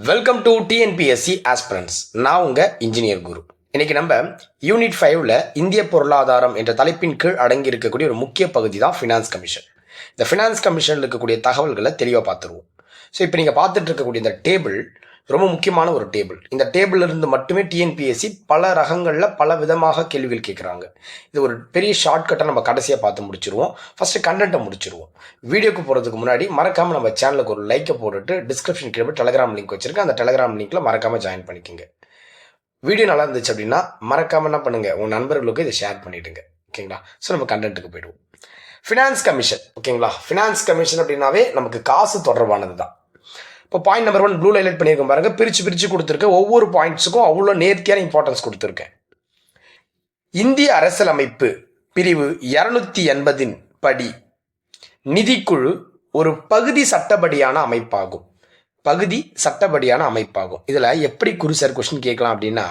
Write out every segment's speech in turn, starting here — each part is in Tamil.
Welcome to TNPSC aspirants. நான் உங்க இன்ஜினியர் குரு. இன்னைக்கு நம்ம யூனிட் 5ல இந்திய பொருளாதாரம் என்ற தலைப்பின் கீழ் அடங்கி இருக்கக்கூடிய ஒரு முக்கிய பகுதி தான் ஃபினான்ஸ் கமிஷன். இந்த ஃபினான்ஸ் கமிஷன்ல இருக்கக்கூடிய தகவல்களை தெளிவாக பார்த்துருவோம். ஸோ இப்போ நீங்கள் பார்த்துட்டு இருக்கக்கூடிய இந்த டேபிள் ரொம்ப முக்கியமான ஒரு டேபிள். இந்த டேபிள் இருந்து மட்டுமே டிஎன்பிஎஸ்சி பல ரகங்களில் பல விதமாக கேள்விகள் கேட்குறாங்க. இது ஒரு பெரிய ஷார்ட்கட்டை நம்ம கடைசியாக பார்த்து முடிச்சிருவோம். ஃபர்ஸ்ட் கண்டென்ட்டை முடிச்சிருவோம். வீடியோக்கு போகிறதுக்கு முன்னாடி மறக்காமல் நம்ம சேனலுக்கு ஒரு லைக்கை போட்டுட்டு டிஸ்கிரிப்ஷன் கீழே டெலகிராம் லிங்க் வச்சிருக்கேன். அந்த டெலகிராம் லிங்க்ல மறக்காமல் ஜாயின் பண்ணிக்கோங்க. வீடியோ நல்லா இருந்துச்சு அப்படின்னா மறக்காமல் என்ன பண்ணுங்க, உங்கள் நண்பர்களுக்கு இதை ஷேர் பண்ணிவிடுங்க. ஓகேங்களா? ஸோ நம்ம கண்டென்ட்டுக்கு போயிடுவோம். Finance commission. ஓகேங்களா? ஃபினான்ஸ் கமிஷன் அப்படின்னாவே நமக்கு காசு தொடர்பானது தான். இப்போ பாயிண்ட் நம்பர் 1 ப்ளூ ஹைலைட் பண்ணியிருக்கேன் பாருங்க. பிரித்து கொடுத்துருக்கேன். ஒவ்வொரு பாயிண்ட்ஸுக்கும் அவ்வளோ நேர்த்தியான இம்பார்ட்டன்ஸ் கொடுத்துருக்கேன். இந்திய அரசியலமைப்பு பிரிவு 280 படி நிதிக்குழு ஒரு பகுதி சட்டப்படியான அமைப்பாகும். பகுதி சட்டப்படியான அமைப்பாகும். இதில் எப்படி சார் கொஸ்டின் கேட்கலாம் அப்படின்னா,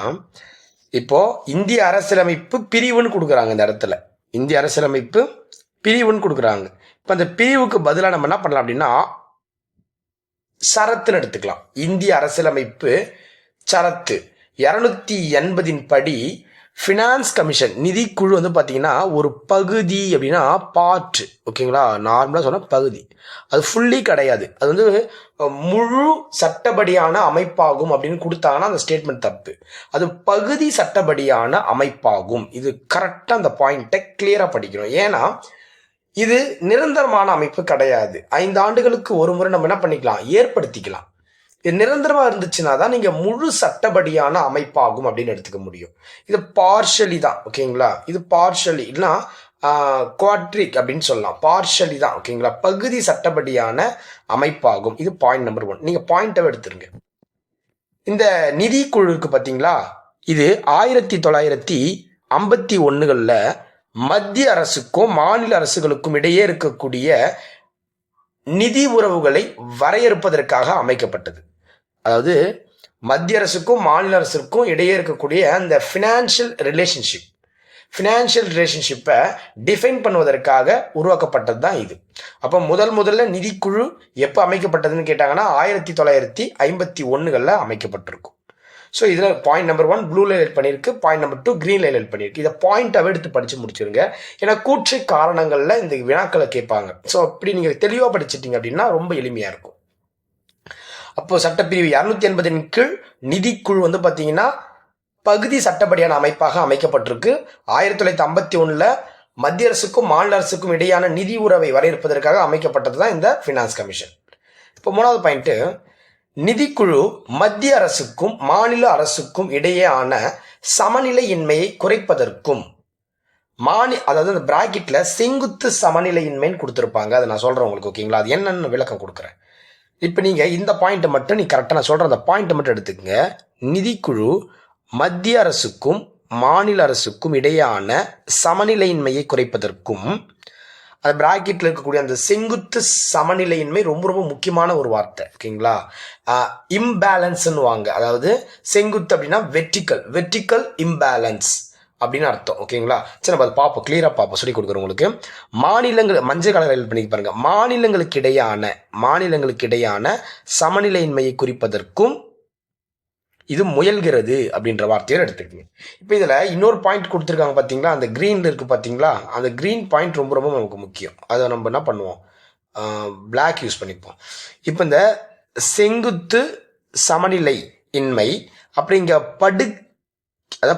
இப்போ இந்திய அரசியலமைப்பு பிரிவுன்னு கொடுக்குறாங்க. இந்த இடத்துல இந்திய அரசியலமைப்பு பிரிவுன்னு கொடுக்குறாங்க. இப்போ அந்த பிரிவுக்கு பதிலாக நம்ம என்ன பண்ணலாம் அப்படின்னா சரத்துன்னு எடுத்துக்கலாம். இந்திய அரசியலமைப்பு சரத்து 280 படி ஃபினான்ஸ் கமிஷன் நிதிக்குழு வந்து பார்த்தீங்கன்னா ஒரு பகுதி அப்படின்னா பார்ட். ஓகேங்களா? நார்மலாக சொன்னால் பகுதி, அது ஃபுல்லி கிடையாது. அது வந்து முழு சட்டப்படியான அமைப்பாகும் அப்படின்னு கொடுத்தாங்கன்னா அந்த ஸ்டேட்மெண்ட் தப்பு. அது பகுதி சட்டப்படியான அமைப்பாகும். இது கரெக்டாக அந்த பாயிண்ட்டை கிளியராக படிக்கணும். ஏன்னா இது நிரந்தரமான அமைப்பு கிடையாது. 5 ஆண்டுகளுக்கு ஒரு முறை நம்ம என்ன பண்ணிக்கலாம், ஏற்படுத்திக்கலாம். இது நிரந்தரமா இருந்துச்சுன்னா தான் நீங்க முழு சட்டப்படியான அமைப்பாகும் அப்படின்னு எடுத்துக்க முடியும். இது பார்ஷலி தான். ஓகேங்களா? இது பார்ஷலி இல்லைன்னா குவாட்ரிக் அப்படின்னு சொல்லலாம். பார்ஷலி தான். ஓகேங்களா? பகுதி சட்டப்படியான அமைப்பாகும். இது பாயிண்ட் நம்பர் 1. நீங்க பாயிண்டாவே எடுத்துருங்க. இந்த நிதி குழுக்கு பார்த்தீங்களா, இது 1951களில் மத்திய அரசுக்கும் மாநில அரசுகளுக்கும் இடையே இருக்கக்கூடிய நிதி உறவுகளை வரையறுப்பதற்காக அமைக்கப்பட்டது. அதாவது மத்திய அரசுக்கும் மாநில அரசுக்கும் இடையே இருக்கக்கூடிய அந்த ஃபினான்ஷியல் ரிலேஷன்ஷிப்பை டிஃபைன் பண்ணுவதற்காக உருவாக்கப்பட்டது தான் இது. அப்போ முதல்ல நிதிக்குழு எப்போ அமைக்கப்பட்டதுன்னு கேட்டாங்கன்னா 1951களில் அமைக்கப்பட்டிருக்கும். ஸோ இதில் பாயிண்ட் நம்பர் 1 ப்ளூ ஹைலைட் பண்ணியிருக்கு, பாயிண்ட் நம்பர் 2 க்ரீன் ஹைலைட் பண்ணியிருக்கு. இதை பாயிண்டாகவே எடுத்து படித்து முடிச்சிருங்க. ஏன்னா கூற்று காரணங்களில் இந்த வினாக்களை கேட்பாங்க. ஸோ அப்படி நீங்கள் தெளிவாக படிச்சிட்டிங்க அப்படின்னா ரொம்ப எளிமையாக இருக்கும். அப்போது சட்டப்பிரிவு 280 கீழ் நிதிக்குழு வந்து பார்த்தீங்கன்னா பகுதி சட்டப்படியான அமைப்பாக அமைக்கப்பட்டிருக்கு. 1951 மத்திய அரசுக்கும் மாநில அரசுக்கும் இடையான நிதி உறவை வரையறுப்பதற்காக அமைக்கப்பட்டது தான் இந்த ஃபினான்ஸ் கமிஷன். இப்போ 3வது பாயிண்ட்டு, நிதிக்குழு மத்திய அரசுக்கும் மாநில அரசுக்கும் இடையேயான சமநிலையின்மையை குறைப்பதற்கும் அதாவது அந்த பிராக்கெட்ல செங்குத்து சமநிலையின்மைன்னு கொடுத்துருப்பாங்க. அதை நான் சொல்றேன் உங்களுக்கு. ஓகேங்களா? அது என்னன்னு விளக்கம் கொடுக்குறேன். இப்போ நீங்க இந்த பாயிண்ட் மட்டும் நீ கரெக்டாக நான் சொல்றேன் அந்த பாயிண்ட் மட்டும் எடுத்துக்கங்க. நிதிக்குழு மத்திய அரசுக்கும் மாநில அரசுக்கும் இடையேயான சமநிலையின்மையை குறைப்பதற்கும், அந்த பிராக்கெட்ல இருக்கக்கூடிய அந்த செங்குத்து சமநிலையின்மை ரொம்ப ரொம்ப முக்கியமான ஒரு வார்த்தை. ஓகேங்களா? இம்பேலன்ஸ்ன்னு வாங்க. அதாவது செங்குத்து அப்படின்னா வெர்டிக்கல் இம்பேலன்ஸ் அப்படின்னு அர்த்தம். ஓகேங்களா? சரி, நம்ம அதை பார்ப்போம், கிளியரா பார்ப்போம், சொல்லி கொடுக்குறோம் உங்களுக்கு. மாநிலங்கள் மஞ்சள் கலர் பண்ணி பாருங்க. மாநிலங்களுக்கு இடையான சமநிலையின்மையை குறிப்பதற்கும் இது முயல்கிறது அப்படின்ற வார்த்தையை எடுத்துக்கங்க. இப்போ இதில் இன்னொரு பாயிண்ட் கொடுத்துருக்காங்க பார்த்தீங்களா, அந்த க்ரீனில் இருக்குது பார்த்தீங்களா, அந்த க்ரீன் பாயிண்ட் ரொம்ப ரொம்ப நமக்கு முக்கியம். அதை நம்ம என்ன பண்ணுவோம், பிளாக் யூஸ் பண்ணிப்போம். இப்போ இந்த செங்குத்து சமநிலை இன்மை அப்படிங்க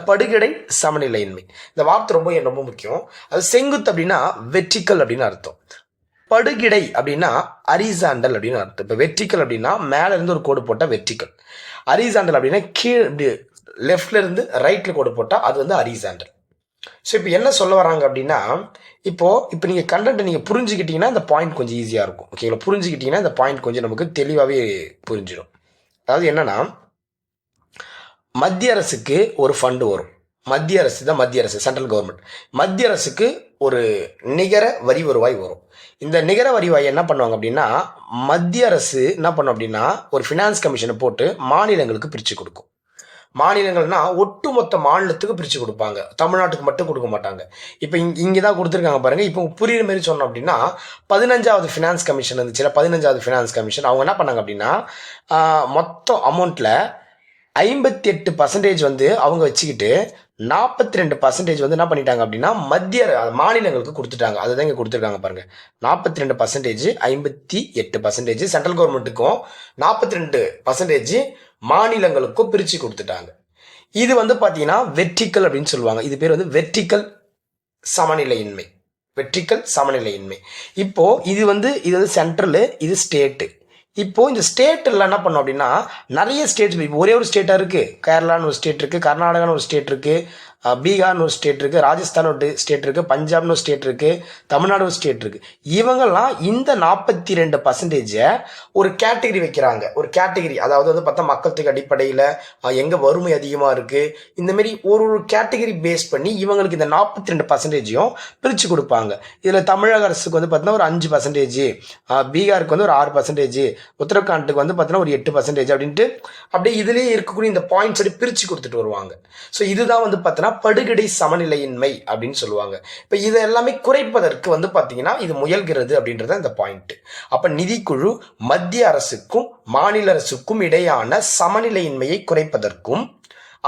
படுகிடை சமநிலையின்மை, இந்த வார்த்தை ரொம்ப ரொம்ப முக்கியம். அது செங்குத்து அப்படின்னா வெர்டிக்கல் அப்படின்னு அர்த்தம். படுகிடை அப்படின்னா அரிசாண்டல் அப்படின்னு அர்த்தம். இப்போ வெர்டிக்கல் அப்படின்னா மேல இருந்து ஒரு கோடு போட்டால் வெர்டிக்கல், அரிசாண்டல் அப்படின்னா கீழே இப்படி லெஃப்ட்ல இருந்து ரைட்ல கோடு போட்டால் அது வந்து அரிசாண்டல். ஸோ இப்போ என்ன சொல்ல வராங்க அப்படின்னா, இப்போ நீங்க கண்டென்ட் நீங்க புரிஞ்சுக்கிட்டீங்கன்னா இந்த பாயிண்ட் கொஞ்சம் ஈஸியா இருக்கும். ஓகேங்களா? புரிஞ்சுக்கிட்டீங்கன்னா இந்த பாயிண்ட் கொஞ்சம் நமக்கு தெளிவாகவே புரிஞ்சிடும். அதாவது என்னன்னா, மத்திய அரசுக்கு ஒரு ஃபண்டு வரும். மத்திய அரசு சென்ட்ரல் கவர்மெண்ட். மத்திய அரசுக்கு ஒரு நிகர வரி வருவாய் வரும். இந்த நிகர வரிவாய் என்ன பண்ணுவாங்க அப்படின்னா, மத்திய அரசு என்ன பண்ணும் அப்படின்னா ஒரு ஃபினான்ஸ் கமிஷனை போட்டு மாநிலங்களுக்கு பிரித்து கொடுக்கும். மாநிலங்கள்னா ஒட்டுமொத்த மாநிலத்துக்கு பிரித்து கொடுப்பாங்க, தமிழ்நாட்டுக்கு மட்டும் கொடுக்க மாட்டாங்க. இப்போ இங்கே தான் கொடுத்துருக்காங்க பாருங்க. இப்போ புரியுற மாதிரி சொன்னோம் அப்படின்னா 15வது ஃபினான்ஸ் கமிஷன் இருந்துச்சுல, 15வது ஃபினான்ஸ் கமிஷன் அவங்க என்ன பண்ணாங்க அப்படின்னா மொத்தம் அமௌண்ட்டில் 58% வந்து அவங்க வச்சுக்கிட்டு 42% வந்து என்ன பண்ணிட்டாங்க அப்படின்னா மத்திய மாநிலங்களுக்கு கொடுத்துட்டாங்க. அதுதான் இங்கே கொடுத்துருக்காங்க பாருங்க. 42%, 58% சென்ட்ரல் கவர்மெண்ட்டுக்கும் 42% மாநிலங்களுக்கும் பிரித்து கொடுத்துட்டாங்க. இது வந்து பார்த்தீங்கன்னா வெர்டிக்கல் அப்படின்னு சொல்லுவாங்க. இது பேர் வந்து வெர்டிக்கல் சமநிலையின்மை. வெர்டிக்கல் சமநிலையின்மை. இப்போ இது வந்து சென்ட்ரலு, இது ஸ்டேட்டு. இப்போ இந்த ஸ்டேட்டில் என்ன பண்ணோம் அப்படின்னா நிறைய ஸ்டேட், இப்போ ஒரே ஒரு ஸ்டேட்டாக இருக்குது. கேரளான்னு ஒரு ஸ்டேட் இருக்குது, கர்நாடகான்னு ஒரு ஸ்டேட் இருக்குது, பீகார்னு ஒரு ஸ்டேட் இருக்குது, ராஜஸ்தான் ஒரு ஸ்டேட் இருக்குது, பஞ்சாப்னு ஒரு ஸ்டேட் இருக்குது, தமிழ்நாடு ஒரு ஸ்டேட் இருக்குது. இவங்கெல்லாம் இந்த 42% ஒரு கேட்டகரி வைக்கிறாங்க. ஒரு கேட்டகரி, அதாவது வந்து பார்த்தா மக்கள் தொகை அடிப்படையில் எங்கே வறுமை அதிகமாக இருக்குது, இந்தமாரி ஒரு கேட்டகரி பேஸ் பண்ணி இவங்களுக்கு இந்த 42%ஐயும் பிரித்து கொடுப்பாங்க. இதில் தமிழக அரசுக்கு வந்து பார்த்தீங்கன்னா ஒரு 5%, பீகாருக்கு வந்து ஒரு 6%, உத்தரகாண்டுக்கு வந்து பார்த்தீங்கன்னா ஒரு 8% அப்படின்ட்டு அப்படியே இதுலேயே இருக்கக்கூடிய இந்த பாயிண்ட்ஸ் அப்படி பிரித்து கொடுத்துட்டு வருவாங்க. ஸோ இதுதான் வந்து பார்த்தீங்கன்னா படுகடை சமநிலையின்மை அப்படின்னு சொல்லுவாங்க. இப்போ இதை எல்லாமே குறைப்பதற்கு வந்து பார்த்தீங்கன்னா இது முயல்கிறது அப்படின்றத இந்த பாயிண்ட். அப்போ நிதிக்குழு மத்திய அரசுக்கும் மாநில அரசுக்கும் இடையான சமநிலையின்மையை குறைப்பதற்கும்,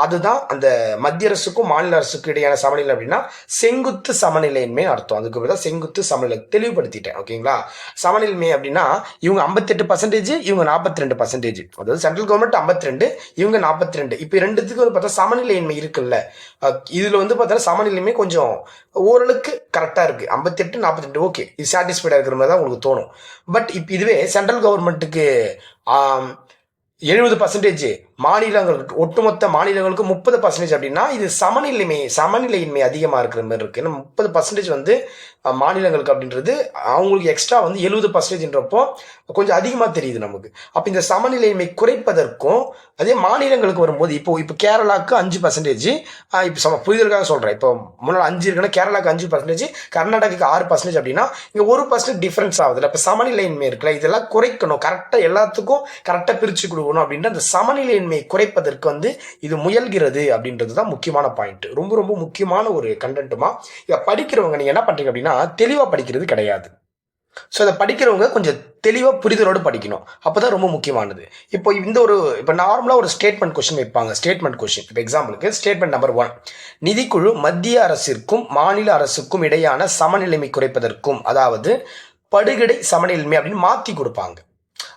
அதுதான் அந்த மத்திய அரசுக்கும் மாநில அரசுக்கும் இடையான சமநிலை அப்படின்னா செங்குத்து சமநிலையின்மை அர்த்தம். அதுக்கு தான் செங்குத்து சமநிலை தெளிவுபடுத்திட்டேன். ஓகேங்களா? சமநிலைமை அப்படின்னா இவங்க 58%, இவங்க 42%. அதாவது சென்ட்ரல் கவர்மெண்ட் 52, இவங்க 42. இப்போ ரெண்டுத்துக்கு வந்து பார்த்தா சமநிலையின்மை இருக்குல்ல, இதில் வந்து பார்த்தா சமநிலைமை கொஞ்சம் ஓரளவுக்கு கரெக்டாக இருக்குது. 58, 42 ஓகே, இது சாட்டிஸ்ஃபைடாக இருக்கிற மாதிரி தான் உங்களுக்கு தோணும். பட் இப்போ இதுவே சென்ட்ரல் கவர்மெண்ட்டுக்கு 70%, மாநிலங்களுக்கு ஒட்டுமொத்த மாநிலங்களுக்கு 30% அப்படின்னா இது சமநிலையின்மை அதிகமாக இருக்கிற மாதிரி இருக்குது. ஏன்னா 30% வந்து மாநிலங்களுக்கு அப்படின்றது அவங்களுக்கு எக்ஸ்ட்ரா வந்து 70%ன்றப்போ கொஞ்சம் அதிகமாக தெரியுது நமக்கு. அப்போ இந்த சமநிலையின்மை குறைப்பதற்கும் அதே மாநிலங்களுக்கு வரும்போது இப்போ கேரளாவுக்கு 5%, இப்போ புரிதலுக்காக சொல்கிறேன். இப்போ முன்னாடி 5 இருக்குன்னா கேரளாவுக்கு 5%, கர்நாடகாவுக்கு 6% அப்படின்னா இங்கே 1% டிஃப்ரென்ஸ் ஆகுதுல்ல. இப்போ சமநிலையின்மை இருக்குல்ல, இதெல்லாம் குறைக்கணும், கரெக்டாக எல்லாத்துக்கும் கரெக்டாக பிரித்து கொடுக்கணும் அப்படின்ற அந்த சமநிலையின்மை குறைப்பதற்கு வந்து இது முயல்கிறது அப்படின்றது தான் முக்கியமான பாயிண்ட். ரொம்ப ரொம்ப முக்கியமான ஒரு கண்டென்ட்டுமா. இதை படிக்கிறவங்க நீங்கள் என்ன பண்ணுறீங்க அப்படின்னா தெளிவாக படிக்கிறது கிடையாது. ஸோ அதை படிக்கிறவங்க கொஞ்சம் தெளிவாக புரிதலோடு படிக்கணும். அப்போ தான் ரொம்ப முக்கியமானது. இப்போ நார்மலாக ஒரு ஸ்டேட்மெண்ட் கொஸ்டின் வைப்பாங்க. ஸ்டேட்மெண்ட் கொஸ்டின் இப்போ எக்ஸாம்பிளுக்கு ஸ்டேட்மெண்ட் நம்பர் 1, நிதிக்குழு மத்திய அரசிற்கும் மாநில அரசுக்கும் இடையான சமநிலைமை குறைப்பதற்கும், அதாவது படுகடை சமநிலைமை அப்படின்னு மாற்றி கொடுப்பாங்க.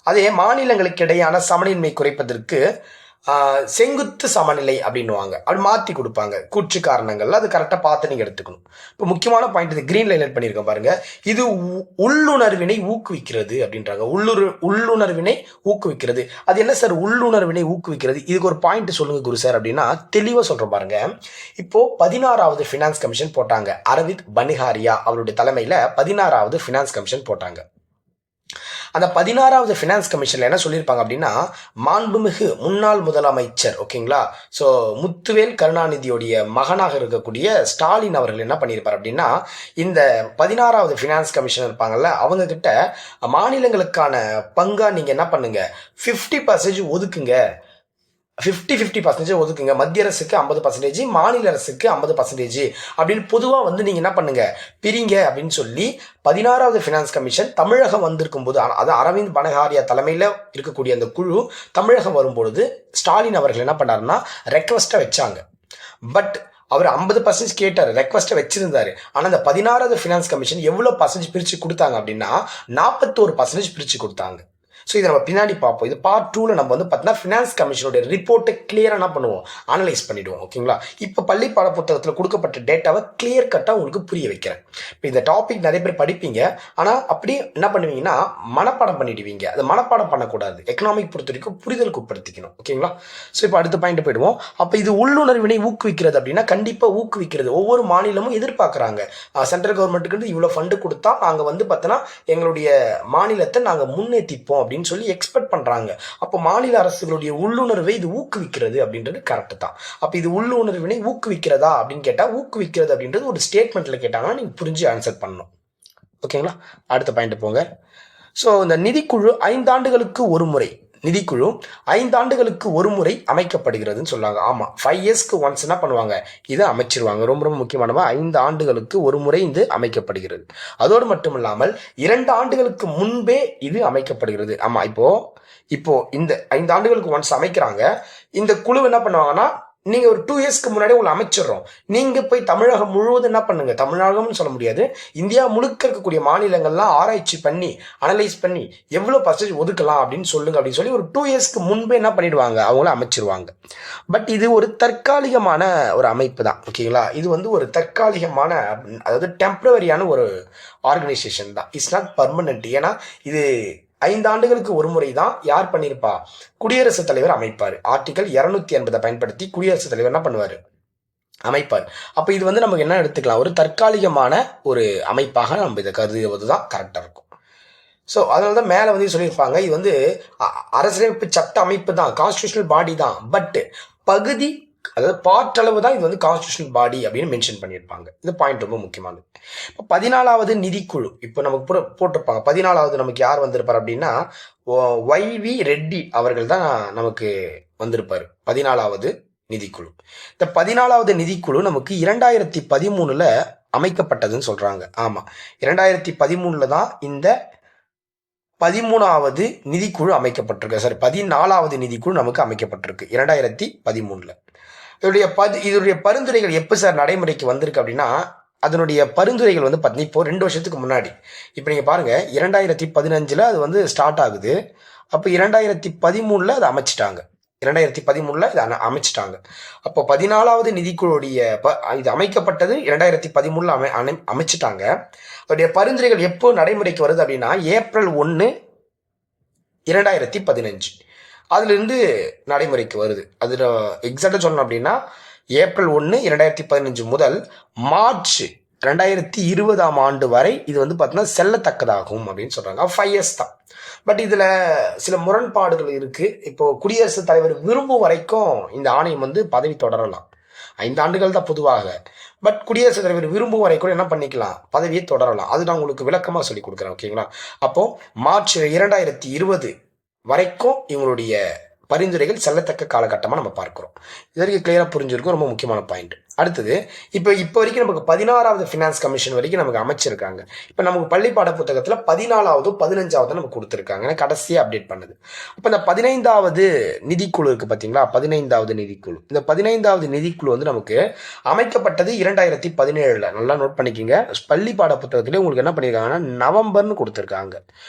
அதே மாநிலங்களுக்கு இடையான சமநிலைமை குறைப்பதற்கு செங்குத்து சமநிலை அப்படின்னுவாங்க, அப்படி மாற்றி கொடுப்பாங்க. கூற்று காரணங்கள்ல அது கரெக்டாக பார்த்து நீங்கள் எடுத்துக்கணும். இப்போ முக்கியமான பாயிண்ட் இது கிரீன்ல ஹைலைட் பண்ணியிருக்கேன் பாருங்க. இது உள்ளுணர்வினை ஊக்குவிக்கிறது அப்படின்றாங்க. உள்ளுணர்வினை ஊக்குவிக்கிறது. அது என்ன சார் உள்ளுணர்வினை ஊக்குவிக்கிறது? இதுக்கு ஒரு பாயிண்ட் சொல்லுங்க குரு சார் அப்படின்னா தெளிவாக சொல்கிறேன் பாருங்க. இப்போ 16வது ஃபினான்ஸ் கமிஷன் போட்டாங்க. அரவிந்த் பனிஹாரியா அவருடைய தலைமையில் 16வது ஃபினான்ஸ் கமிஷன் போட்டாங்க. அந்த 16வது ஃபினான்ஸ் கமிஷனில் என்ன சொல்லியிருப்பாங்க அப்படின்னா மாண்புமிகு முன்னாள் முதலமைச்சர், ஓகேங்களா, ஸோ முத்துவேல் கருணாநிதியோடைய மகனாக இருக்கக்கூடிய ஸ்டாலின் அவர்கள் என்ன பண்ணியிருப்பார் அப்படின்னா இந்த 16வது ஃபினான்ஸ் கமிஷன் இருப்பாங்கல்ல, அவங்க கிட்ட மாநிலங்களுக்கான பங்கா நீங்கள் என்ன பண்ணுங்க 50% ஒதுக்குங்க, 50% ஒதுக்குங்க. மத்திய அரசுக்கு 50%, மாநில அரசுக்கு 50% அப்படின்னு பொதுவாக வந்து நீங்கள் என்ன பண்ணுங்க பிரிங்க அப்படின்னு சொல்லி 16வது ஃபினான்ஸ் கமிஷன் தமிழகம் வந்திருக்கும் போது, அது அரவிந்த் பனகாரியா தலைமையில் இருக்கக்கூடிய அந்த குழு தமிழகம் வரும்பொழுது ஸ்டாலின் அவர்கள் என்ன பண்ணாருன்னா ரெக்வஸ்ட்டாக வச்சாங்க. பட் அவர் 50% கேட்டார், ரெக்வஸ்ட்டை வச்சிருந்தாரு. ஆனால் அந்த 16வது ஃபினான்ஸ் கமிஷன் எவ்வளோ பர்சன்டேஜ் பிரித்து கொடுத்தாங்க அப்படின்னா 41% பிரித்து கொடுத்தாங்க. ஸோ இதை நம்ம பின்னாடி பார்ப்போம். இது பார்ட் 2ல் நம்ம வந்து பார்த்தீங்கன்னா ஃபினான்ஸ் கமிஷனுடைய ரிப்போர்ட்டை கிளியராக என்ன பண்ணுவோம் அனலைஸ் பண்ணிவிடுவோம். ஓகேங்களா? இப்போ பள்ளி பாட புத்தகத்தில் கொடுக்கப்பட்ட டேட்டாவை கிளியர் கட்டாக உங்களுக்கு புரிய வைக்கிறேன். இப்போ இந்த டாபிக் நிறைய பேர் படிப்பீங்க, ஆனால் அப்படியே என்ன பண்ணுவீங்கன்னா மனப்பாடம் பண்ணிடுவீங்க. அதை மனப்பாடம் பண்ணக்கூடாது. எக்கனாமிக் பொறுத்த வரைக்கும் புரிதலுக்கு உட்படுத்திக்கணும். ஓகேங்களா? ஸோ இப்போ அடுத்த பாயிண்ட் போயிடுவோம். அப்போ இது உள்ளுணர்வினை ஊக்குவிக்கிறது அப்படின்னா கண்டிப்பாக ஊக்குவிக்கிறது. ஒவ்வொரு மாநிலமும் எதிர்பார்க்குறாங்க, சென்ட்ரல் கவர்மெண்ட்டுக்கு இவ்வளோ ஃபண்டு கொடுத்தா நாங்கள் வந்து பார்த்தோன்னா எங்களுடைய மாநிலத்தை நாங்கள் முன்னேற்றிப்போம் அப்படின்னு சொல்லி எக்ஸ்பெக்ட் பண்றாங்க. அப்போ மாநில அரசுகளுடைய உள்ளுணர்வை இது ஊக்குவிக்கிறது அப்படின்றது கரெக்ட் தான். அப்போ இது உள்ளுணர்வினை ஊக்குவிக்கிறதா அப்படின்னு கேட்டா ஊக்குவிக்கிறது அப்படின்றது ஒரு ஸ்டேட்மெண்ட்ல கேட்டாங்கன்னா நீங்க புரிஞ்சு ஆன்சர் பண்ணணும். ஓகேங்களா? அடுத்த பாயிண்ட் போங்க. ஸோ இந்த நிதிக்குழு 5 ஆண்டுகளுக்கு ஒரு முறை நிதிக்குழு 5 ஆண்டுகளுக்கு ஒரு முறை அமைக்கப்படுகிறதுன்னு சொல்லுவாங்க. ஆமாம், 5 இயர்ஸ்க்கு ஒன்ஸ் என்ன பண்ணுவாங்க, இதை அமைச்சிருவாங்க. ரொம்ப ரொம்ப முக்கியமானவா, 5 ஆண்டுகளுக்கு ஒரு முறை இது அமைக்கப்படுகிறது. அதோடு மட்டும் இல்லாமல் 2 ஆண்டுகளுக்கு முன்பே இது அமைக்கப்படுகிறது. ஆமாம், இப்போ இந்த 5 ஆண்டுகளுக்கு ஒன்ஸ் அமைக்கிறாங்க. இந்த குழு என்ன பண்ணுவாங்கன்னா, நீங்க ஒரு 2 இயர்ஸ்க்கு முன்னாடி உங்களை அமைச்சிடுறோம், நீங்க போய் தமிழகம் முழுவதும் என்ன பண்ணுங்க, தமிழகம்னு சொல்ல முடியாது, இந்தியா முழுக்க இருக்கக்கூடிய மாநிலங்கள்லாம் ஆராய்ச்சி பண்ணி அனலைஸ் பண்ணி எவ்வளவு பர்சன்டேஜ் ஒதுக்கலாம் அப்படின்னு சொல்லுங்க அப்படின்னு சொல்லி ஒரு 2 இயர்ஸ்க்கு முன்பே என்ன பண்ணிடுவாங்க, அவங்கள அமைச்சிருவாங்க. பட் இது ஒரு தற்காலிகமான ஒரு அமைப்பு தான். ஓகேங்களா, இது வந்து ஒரு தற்காலிகமான, அதாவது டெம்பரவரியான ஒரு ஆர்கனைசேஷன் தான். It's not permanent. ஏன்னா இது 5 ஆண்டுகளுக்கு ஒரு முறை தான் யார் பண்ணியிருப்பா, குடியரசுத் தலைவர் அமைப்பார். ஆர்டிகல் 280 பயன்படுத்தி குடியரசுத் தலைவர் என்ன பண்ணுவார், அமைப்பார். அப்போ இது வந்து நமக்கு என்ன எடுத்துக்கலாம், ஒரு தற்காலிகமான ஒரு அமைப்பாக நம்ம இதை கருதுவது தான் கரெக்டாக இருக்கும். ஸோ அதனால தான் மேலே வந்து சொல்லியிருப்பாங்க, இது வந்து அரசியலமைப்பு சட்ட அமைப்பு தான், கான்ஸ்டியூஷனல் பாடி தான், பட் பகுதி, அதாவது பாட்டளவு தான் இது வந்து கான்ஸ்டியூஷனல் பாடி அப்படின்னு மென்ஷன் பண்ணியிருப்பாங்க. இந்த பாயிண்ட் ரொம்ப முக்கியமானது. இப்போ 14வது நிதிக்குழு இப்போ நமக்கு போட்டிருப்பாங்க. 14வது நமக்கு யார் வந்திருப்பார் அப்படின்னா, YV ரெட்டி அவர்கள் தான் நமக்கு வந்திருப்பார், 14வது நிதிக்குழு. இந்த 14வது நிதிக்குழு நமக்கு 2013 அமைக்கப்பட்டதுன்னு சொல்றாங்க. ஆமா, 2013 தான் இந்த 13வது நிதிக்குழு அமைக்கப்பட்டிருக்கு. சாரி, 14வது நிதிக்குழு நமக்கு அமைக்கப்பட்டிருக்கு 2013. இதனுடைய பரிந்துரைகள் எப்போ சார் நடைமுறைக்கு வந்திருக்கு அப்படின்னா, அதனுடைய பரிந்துரைகள் வந்து பார்த்தீங்கன்னா இப்போ 2 வருஷத்துக்கு முன்னாடி. இப்போ நீங்கள் பாருங்க, 2015 அது வந்து ஸ்டார்ட் ஆகுது. அப்போ 2013 அதை அமைச்சிட்டாங்க. 2013 இதை அமைச்சிட்டாங்க. அப்போ 14வது நிதிக்குழுடைய இது அமைக்கப்பட்டது 2013 அமைச்சிட்டாங்க. அதோடைய பரிந்துரைகள் எப்போ நடைமுறைக்கு வருது அப்படின்னா, ஏப்ரல் 1, 2015 அதுலேருந்து நடைமுறைக்கு வருது. அது எக்ஸாக்டாக சொல்லணும் அப்படின்னா, ஏப்ரல் 1, 2015 முதல் மார்ச் 2020 வரை இது வந்து பார்த்தீங்கன்னா செல்லத்தக்கதாகும் அப்படின்னு சொல்கிறாங்க. 5 இயர்ஸ் தான். பட் இதில் சில முரண்பாடுகள் இருக்குது. இப்போ குடியரசுத் தலைவர் விரும்பும் வரைக்கும் இந்த ஆணையம் வந்து பதவி தொடரலாம். 5 ஆண்டுகள் தான் பொதுவாக. பட் குடியரசுத் தலைவர் விரும்பும் வரை கூட என்ன பண்ணிக்கலாம், பதவியை தொடரலாம். அது நான் உங்களுக்கு விளக்கமாக சொல்லி கொடுக்குறேன். ஓகேங்களா, அப்போ மார்ச் 2020 வரைக்கும் இவங்களுடைய பரிந்துரைகள் செல்லத்தக்க காலகட்டமாக நம்ம பார்க்குறோம். இது வரைக்கும் கிளியராக புரிஞ்சிருக்கும். ரொம்ப முக்கியமான பாயிண்ட். அடுத்தது, இப்போ வரைக்கும் நமக்கு 16வது ஃபினான்ஸ் கமிஷன் வரைக்கும் நமக்கு அமைச்சிருக்காங்க. இப்போ நமக்கு பள்ளி பாட புத்தகத்தில் 14வது 15வது நமக்கு கொடுத்துருக்காங்க, கடைசியாக அப்டேட் பண்ணது. இப்போ இந்த 15வது நிதிக்குழு இருக்குது பார்த்தீங்களா, 15வது நிதிக்குழு. இந்த 15வது நிதிக்குழு வந்து நமக்கு அமைக்கப்பட்டது 2017. நல்லா நோட் பண்ணிக்கிங்க. பள்ளி பாட புத்தகத்திலே உங்களுக்கு என்ன பண்ணியிருக்காங்கன்னா நவம்பர்னு கொடுத்துருக்காங்க.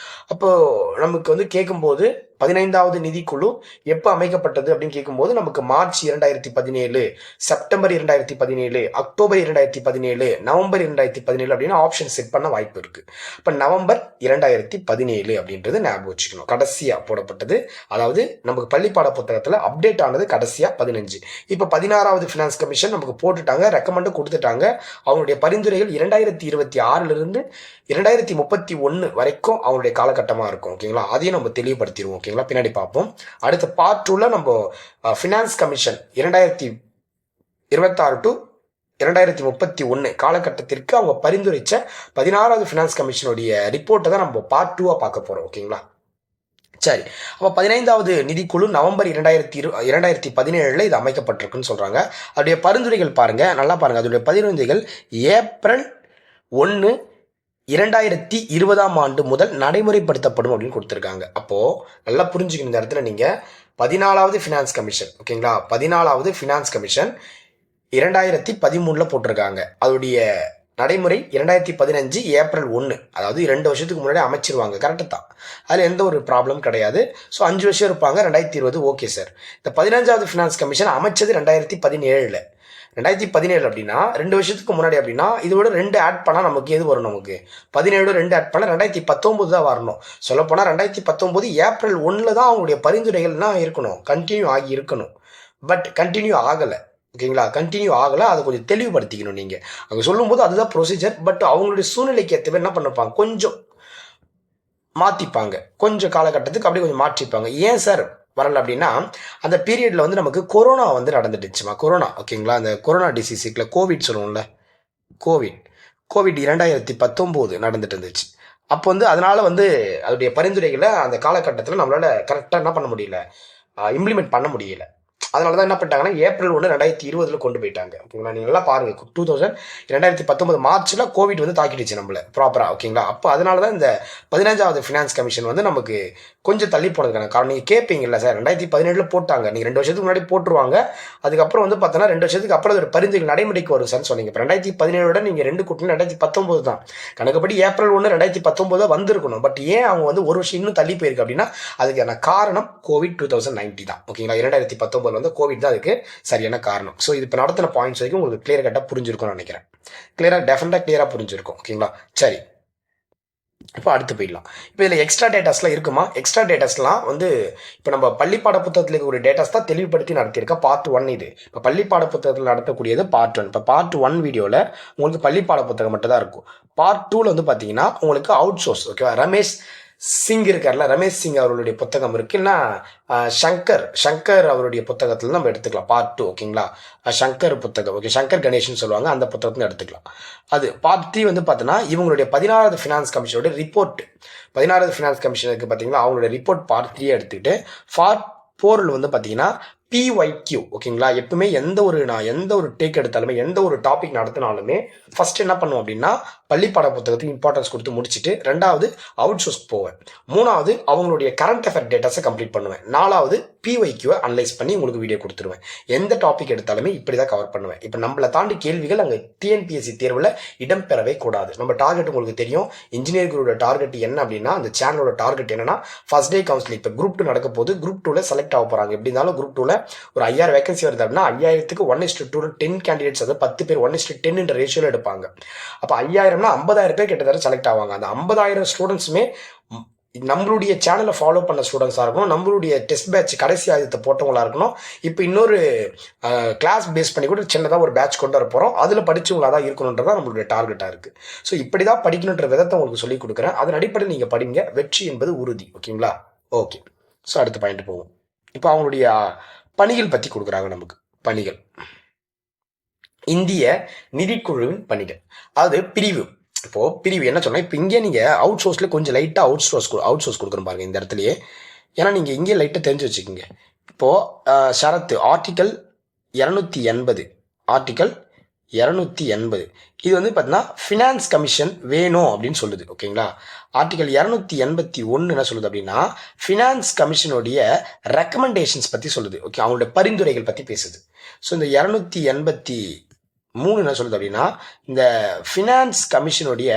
அப்போது நமக்கு வந்து கேட்கும்போது 15வது நிதிக்குழு எப்போ அமைக்கப்பட்டது அப்படின்னு கேட்கும்போது நமக்கு மார்ச் 2017, செப்டம்பர் 2017, அக்டோபர் 2017, நவம்பர் 2017 அப்படின்னு ஆப்ஷன் செட் பண்ண வாய்ப்பு இருக்கு. இப்போ நவம்பர் 2017 அப்படின்றது ஞாபகம் வச்சுக்கணும், கடைசியா போடப்பட்டது. அதாவது நமக்கு பள்ளி பாட புத்தகத்தில் அப்டேட் ஆனது கடைசியா 15. இப்போ 16வது ஃபினான்ஸ் கமிஷன் நமக்கு போட்டுட்டாங்க, ரெக்கமெண்ட் கொடுத்துட்டாங்க. அவங்களுடைய பரிந்துரைகள் 2026 2031 வரைக்கும் அவங்களுடைய காலகட்டமாக இருக்கும். ஓகேங்களா, அதையும் நம்ம தெளிவுபடுத்திடுவோம். ஓகேங்களா, பின்னாடி பார்ப்போம். அடுத்த பார்ட் 2ல நம்ம ஃபினான்ஸ் கமிஷன் 2026 to 2031 காலகட்டத்திற்கு அவங்க பரிந்துரைச்ச 16வது ஃபினான்ஸ் கமிஷனுடைய ரிப்போர்ட்டை தான் நம்ம பார்ட் 2 பார்க்க போறோம். ஓகேங்களா, சரி. அப்போ 15வது நிதிக்குழு நவம்பர் 2017 இது அமைக்கப்பட்டிருக்குன்னு சொல்றாங்க. அதோடைய பரிந்துரைகள் பாருங்க, நல்லா பாருங்க. அதோடைய பரிந்துரைகள் ஏப்ரல் 1, 2020 முதல் நடைமுறைப்படுத்தப்படும் அப்படின்னு கொடுத்துருக்காங்க. அப்போ நல்லா புரிஞ்சுக்கணும் இந்த இடத்துல நீங்க 14வது ஃபினான்ஸ் கமிஷன். ஓகேங்களா, 14வது ஃபினான்ஸ் கமிஷன் 2013 போட்டிருக்காங்க. அதோடைய நடைமுறை 2015 ஏப்ரல் 1, அதாவது 2 வருஷத்துக்கு முன்னாடி அமைச்சிருவாங்க. கரெக்டு தான், அதில் எந்த ஒரு ப்ராப்ளம் கிடையாது. ஸோ 5 வருஷம் இருப்பாங்க. 2020 ஓகே சார். இந்த 15வது ஃபினான்ஸ் கமிஷன் அமைச்சது 2017. 2017 அப்படின்னா 2 வருஷத்துக்கு முன்னாடி. அப்படின்னா இதோட 2 ஆட் பண்ணால் நமக்கு எது வரும், நமக்கு 17 2 ஆட் பண்ணால் 2019 தான் வரணும். சொல்லப்போனால் 2019 ஏப்ரல் 1 தான் அவங்களுடைய பரிந்துரைகள்லாம் இருக்கணும், கண்டினியூ ஆகி இருக்கணும். பட் கண்டினியூ ஆகலை. ஓகேங்களா, கண்டினியூ ஆகலை. அதை கொஞ்சம் தெளிவுபடுத்திக்கணும் நீங்கள். அங்கே சொல்லும்போது அதுதான் ப்ரொசீஜர். பட் அவங்களுடைய சூழ்நிலைக்கு ஏற்ற என்ன பண்ணிருப்பாங்க, கொஞ்சம் மாற்றிப்பாங்க. கொஞ்சம் காலகட்டத்துக்கு அப்படியே கொஞ்சம் மாற்றிப்பாங்க. ஏன் சார் வரல அப்படின்னா, அந்த பீரியடில் வந்து நமக்கு கொரோனா வந்து நடந்துட்டுச்சுமா. கொரோனா, ஓகேங்களா, அந்த கொரோனா டிசீஸுக்குள்ள கோவிட் சொல்லுவோம்ல, கோவிட் 2019 நடந்துட்டு இருந்துச்சு. அப்போ வந்து அதனால வந்து அதோடைய பரிந்துரைகளை அந்த காலகட்டத்தில் நம்மளால கரெக்டாக என்ன பண்ண முடியல, இம்ப்ளிமெண்ட் பண்ண முடியல. அதனால தான் என்ன பண்ணிட்டாங்கன்னா ஏப்ரல் 1 2020 கொண்டு போயிட்டாங்க. ஓகேங்களா, நீங்க நல்லா பாருங்க. 2019 மார்ச்ல கோவிட் வந்து தாக்கிடுச்சு நம்மள ப்ராப்பரா. ஓகேங்களா, அப்போ அதனால தான் இந்த 15வது ஃபினான்ஸ் கமிஷன் வந்து நமக்கு கொஞ்சம் தள்ளி போனதுக்கான காரணம். நீங்க கேட்பீங்கல்ல சார், 2017 போட்டாங்க, நீங்க 2 வருஷத்துக்கு முன்னாடி போட்டுருவாங்க, அதுக்கப்புறம் வந்து பார்த்தோன்னா 2 வருஷத்துக்கு அப்புறம் ஒரு பரிந்துரை நடைமுறைக்கு வரும் சார் சொன்னீங்க. இப்போ 2017 நீங்க 2 கூட்டணி 2019 தான் கணக்குப்படி ஏப்ரல் 2019 வந்திருக்கணும். பட் ஏன் அவங்க வந்து ஒரு வருஷம் இன்னும் தள்ளி போயிருக்கு அப்படின்னா அதுக்கான காரணம் கோவிட் 2019 தான். ஓகேங்களா, 2019 வந்து கோவிட் தான் அதுக்கு சரியான காரணம். ஸோ இது இப்போ நடத்தின பாயிண்ட்ஸ் வரைக்கும் உங்களுக்கு கிளியர் கட்டாக புரிஞ்சிருக்கும்னு நினைக்கிறேன். டெஃபினட்டாக கிளியராக புரிஞ்சிருக்கும். ஓகேங்களா, சரி, இப்போ அடுத்து போயிடலாம். இப்போ இதில் எக்ஸ்ட்ரா டேட்டாஸ்லாம் இருக்குமா? எக்ஸ்ட்ரா டேட்டாஸ்லாம் வந்து இப்போ நம்ம பள்ளிப்பாட புத்தகத்தில் இருக்கக்கூடிய டேட்டாஸ் தான் தெளிவுபடுத்தி நடத்தியிருக்க பார்ட் 1 இது. இப்போ பள்ளிப்பாட புத்தகத்தில் நடத்தக்கூடியது பார்ட் 1. இப்போ பார்ட் 1 வீடியோவில் உங்களுக்கு பள்ளிப்பாட புத்தகம் மட்டும் தான் இருக்கும். பார்ட் 2ல வந்து பார்த்தீங்கன்னா உங்களுக்கு அவுட் சோர்ஸ், ஓகேவா, ரமேஷ் சிங் இருக்கார்ல, ரமேஷ் சிங் அவருடைய புத்தகம் இருக்கு, இல்லைன்னா சங்கர் அவருடைய புத்தகத்துல நம்ம எடுத்துக்கலாம் பார்ட் 2. ஓகேங்களா, சங்கர் புத்தகம், ஓகே, சங்கர் கணேஷன் சொல்லுவாங்க, அந்த புத்தகத்துல எடுத்துக்கலாம். அது பார்ட் 3 வந்து பார்த்தோன்னா இவங்களுடைய 16வது ஃபினான்ஸ் கமிஷனோட ரிப்போர்ட். 16வது ஃபினான்ஸ் கமிஷனுக்கு பார்த்தீங்கன்னா அவங்களுடைய ரிப்போர்ட் பார்ட் 3 எடுத்துக்கிட்டு பார்ட் 4 வந்து பார்த்தீங்கன்னா PYQ. ஓகேங்களா, எப்பவுமே எந்த ஒரு டேக் எடுத்தாலுமே எந்த ஒரு டாபிக் நடத்தினாலுமே ஃபர்ஸ்ட் என்ன பண்ணுவோம் அப்படின்னா பள்ளிப்பாட புத்தகத்துக்கு இம்பார்ட்டன்ஸ் கொடுத்து முடிச்சுட்டு 2வது அவுட் சோர்ஸ் போவேன், 3வது அவங்களுடைய கரண்ட் அஃபேர் டேட்டாஸை கம்ப்ளீட் பண்ணுவேன், 4வது PYQ அனலைஸ் பண்ணி உங்களுக்கு வீடியோ கொடுத்துருவேன். எந்த டாபிக் எடுத்தாலுமே இப்படி தான் கவர் பண்ணுவேன். இப்போ நம்மளை தாண்டி கேள்விகள் அங்கே TNPSC தேர்வில் இடம்பெறவே கூடாது. நம்ம டார்கெட் உங்களுக்கு தெரியும், இன்ஜினியர்களோட டார்கெட் என்ன அப்படின்னா அந்த சேனலோட டார்கெட் என்னன்னா ஃபர்ஸ்ட் டே கவுன்சிலிங். இப்போ குரூப் 2 நடக்க போது, குரூப் 2ல செலக்ட் ஆக போறாங்க. எப்படி இருந்தாலும் குரூப் 2ல ஒரு 5000 வேகன்சி வருது அப்படின்னா 5000க்கு 1:2 10 கேண்டிடேட்ஸ், அதாவது 10 பேர் 1:10 ரேஷியோல எடுப்பாங்க. அப்போ 5000னா 50,000 பேர் கிட்டத்தட்ட செலக்ட் ஆவாங்க. அந்த 50,000 ஸ்டூடெண்ட்ஸுமே நம்மளுடைய சேனலை ஃபாலோ பண்ண ஸ்டூடெண்ட்ஸாக இருக்கணும், நம்மளுடைய டெஸ்ட் பேட்ச் கடைசி ஆயுதத்தை போட்டவங்களா இருக்கணும். இப்போ இன்னொரு கிளாஸ் பேஸ் பண்ணி கூட சின்னதாக ஒரு பேட்ச் கொண்டு வர போகிறோம், அதில் படித்தவங்களா தான் இருக்கணுன்றதான் நம்மளுடைய டார்கெட்டாக இருக்குது. ஸோ இப்படி தான் படிக்கணுன்ற விதத்தை உங்களுக்கு சொல்லிக் கொடுக்குறேன். அதன் அடிப்படையில் நீங்கள் படிங்க, வெற்றி என்பது உறுதி. ஓகேங்களா, ஓகே. ஸோ அடுத்த பாயிண்ட் போவோம். இப்போ அவங்களுடைய பணிகள் பற்றி கொடுக்குறாங்க நமக்கு. பணிகள், இந்திய நிதிக்குழுவின் பணிகள், அது பிரிவு. இப்போ பிரிவு என்ன சொன்னா, இப்போ இங்கே நீங்க அவுட் சோர்ஸ்ல கொஞ்சம் லைட்டா அவுட் சோர்ஸ் கொடுக்குறோம் பாருங்க இந்த இடத்துலயே. ஏன்னா நீங்க இங்கே லைட்டா தெரிஞ்சு வச்சுக்கோங்க. இப்போ ஷரத்து ஆர்டிகல் 280 இது வந்து பார்த்தீங்கன்னா ஃபினான்ஸ் கமிஷன் வேணும் அப்படின்னு சொல்லுது. ஓகேங்களா, ஆர்டிகல் 281 என்ன சொல்லுது அப்படின்னா ஃபினான்ஸ் கமிஷனுடைய ரெக்கமெண்டேஷன்ஸ் பற்றி சொல்லுது. ஓகே, அவங்களுடைய பரிந்துரைகள் பற்றி பேசுது. ஸோ இந்த 283 என்ன சொல்லுது அப்படின்னா இந்த ஃபினான்ஸ் கமிஷனுடைய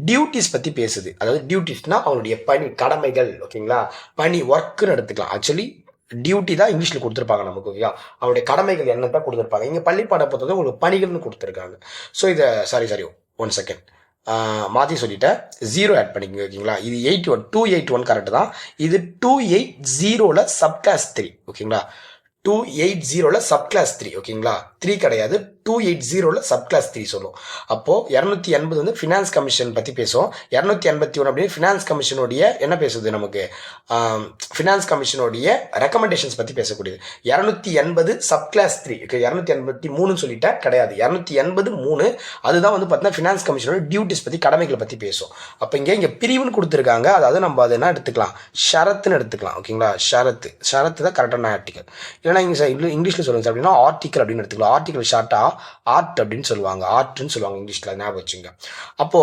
டியூட்டிஸ் பற்றி பேசுது. அதாவது டியூட்டிஸ்னா அவங்களுடைய பணி, கடமைகள். ஓகேங்களா, பணி, ஒர்க்குன்னு எடுத்துக்கலாம். ஆக்சுவலி டியூட்டி தான் இங்கிலீஷில் கொடுத்துருப்பாங்க நமக்கு. ஓகேயா, அவருடைய கடமைகள் என்ன தான் கொடுத்துருப்பாங்க. இங்கே பள்ளிப்பாட புத்தகம் உங்களுக்கு பணிகள்னு கொடுத்துருக்காங்க. ஸோ இதை சாரி 1 செகண்ட் மாற்றி சொல்லிட்டேன், 0 ஆட் பண்ணிக்கோங்க. ஓகேங்களா, இது 281 கரெக்ட் தான். இது 280ல் சப்கிளாஸ் 3. ஓகேங்களா, 280ல் சப்கிளாஸ் 3. ஓகேங்களா, 3 கிடையாது, 280ல் சப்கிளாஸ் 3 சொல்லும். அப்போ 280 வந்து ஃபினான்ஸ் கமிஷன் பற்றி பேசும். 281 அப்படின்னு ஃபினான்ஸ் கமிஷனுடைய என்ன பேசுது நமக்கு, ஃபினான்ஸ் கமிஷனுடைய ரெக்கமெண்டேஷன்ஸ் பற்றி பேசக்கூடியது. 280 சப்கிளாஸ் 3. 283 சொல்லிட்டேன், கிடையாது, 283 அதுதான் வந்து பார்த்தீங்கன்னா ஃபினான்ஸ் கமிஷனோட டியூட்டிஸ் பற்றி, கடமைகளை பற்றி பேசும். அப்போ இங்கே பிரிவுன்னு கொடுத்துருக்காங்க, அதாவது நம்ம அதை என்ன எடுத்துக்கலாம், ஷரத்துன்னு எடுத்துக்கலாம். ஓகேங்களா, ஷரத்து தான் கரெக்டான ஆர்டிகல். இல்லைன்னா இங்கிலீஷில் சொல்லுங்க அப்படின்னா ஆர்டிகல் அப்படின்னு எடுத்துக்கலாம். ஆர்டிகல் ஷார்ட்டா ஆர்ட் அப்படின்னு சொல்லுவாங்க, ஆர்ட்னு சொல்லுவாங்க இங்கிலீஷ்ல, ஞாபகம் வச்சுங்க. அப்போ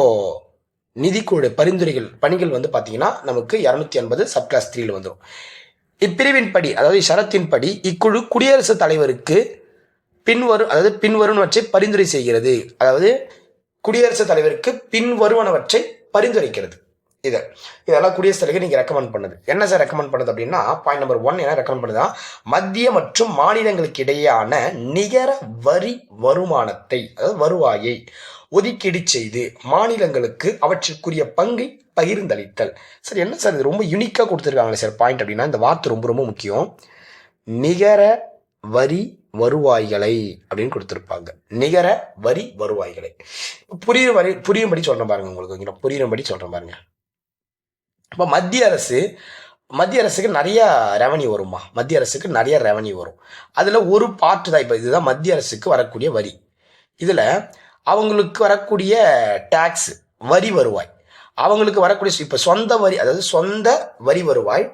நிதிக்குழு பரிந்துரைகள் பணிகள் வந்து பாத்தீங்கன்னா நமக்கு 280 சப்கிளாஸ் 3ல வந்துடும். இப்பிரிவின் படி, அதாவது ஷரத்தின் படி இக்குழு குடியரசுத் தலைவருக்கு பின்வருவனவற்றை பரிந்துரை செய்கிறது. அதாவது குடியரசுத் தலைவருக்கு பின்வருவனவற்றை பரிந்துரைக்கிறது. இதெல்லாம் குடியரசுத் தலைவர் நீங்க ரெக்கமெண்ட் பண்ணுது. என்ன சார் ரெக்கமெண்ட் பண்ணுது அப்படின்னா பாயிண்ட் நம்பர் 1 என்ன ரெக்கமெண்ட் பண்ணுதா, மத்திய மற்றும் மாநிலங்களுக்கு இடையேயான நிகர வரி வருமானத்தை, அதாவது வருவாயை ஒதுக்கீடு செய்து மாநிலங்களுக்கு அவற்றிற்குரிய பங்கை பகிர்ந்தளித்தல். சார் என்ன சார் இது ரொம்ப யூனிக்கா கொடுத்துருக்காங்களே சார் பாயிண்ட் அப்படின்னா இந்த வார்த்தை ரொம்ப ரொம்ப முக்கியம். நிகர வரி வருவாய்களை அப்படின்னு கொடுத்துருப்பாங்க. நிகர வரி வருவாய்களை புரியும்படி சொல்றேன் பாருங்க, உங்களுக்கு புரியும்படி சொல்றேன் பாருங்க. இப்போ மத்திய அரசுக்கு நிறைய ரெவன்யூ வருமா, மத்திய அரசுக்கு நிறைய ரெவன்யூ வரும். அதில் ஒரு பார்ட் தான் இப்போ இதுதான் மத்திய அரசுக்கு வரக்கூடிய வரி. இதில் அவங்களுக்கு வரக்கூடிய டேக்ஸ், வரி வருவாய், அவங்களுக்கு வரக்கூடிய இப்போ சொந்த வரி, அதாவது சொந்த வரி வருவாய்,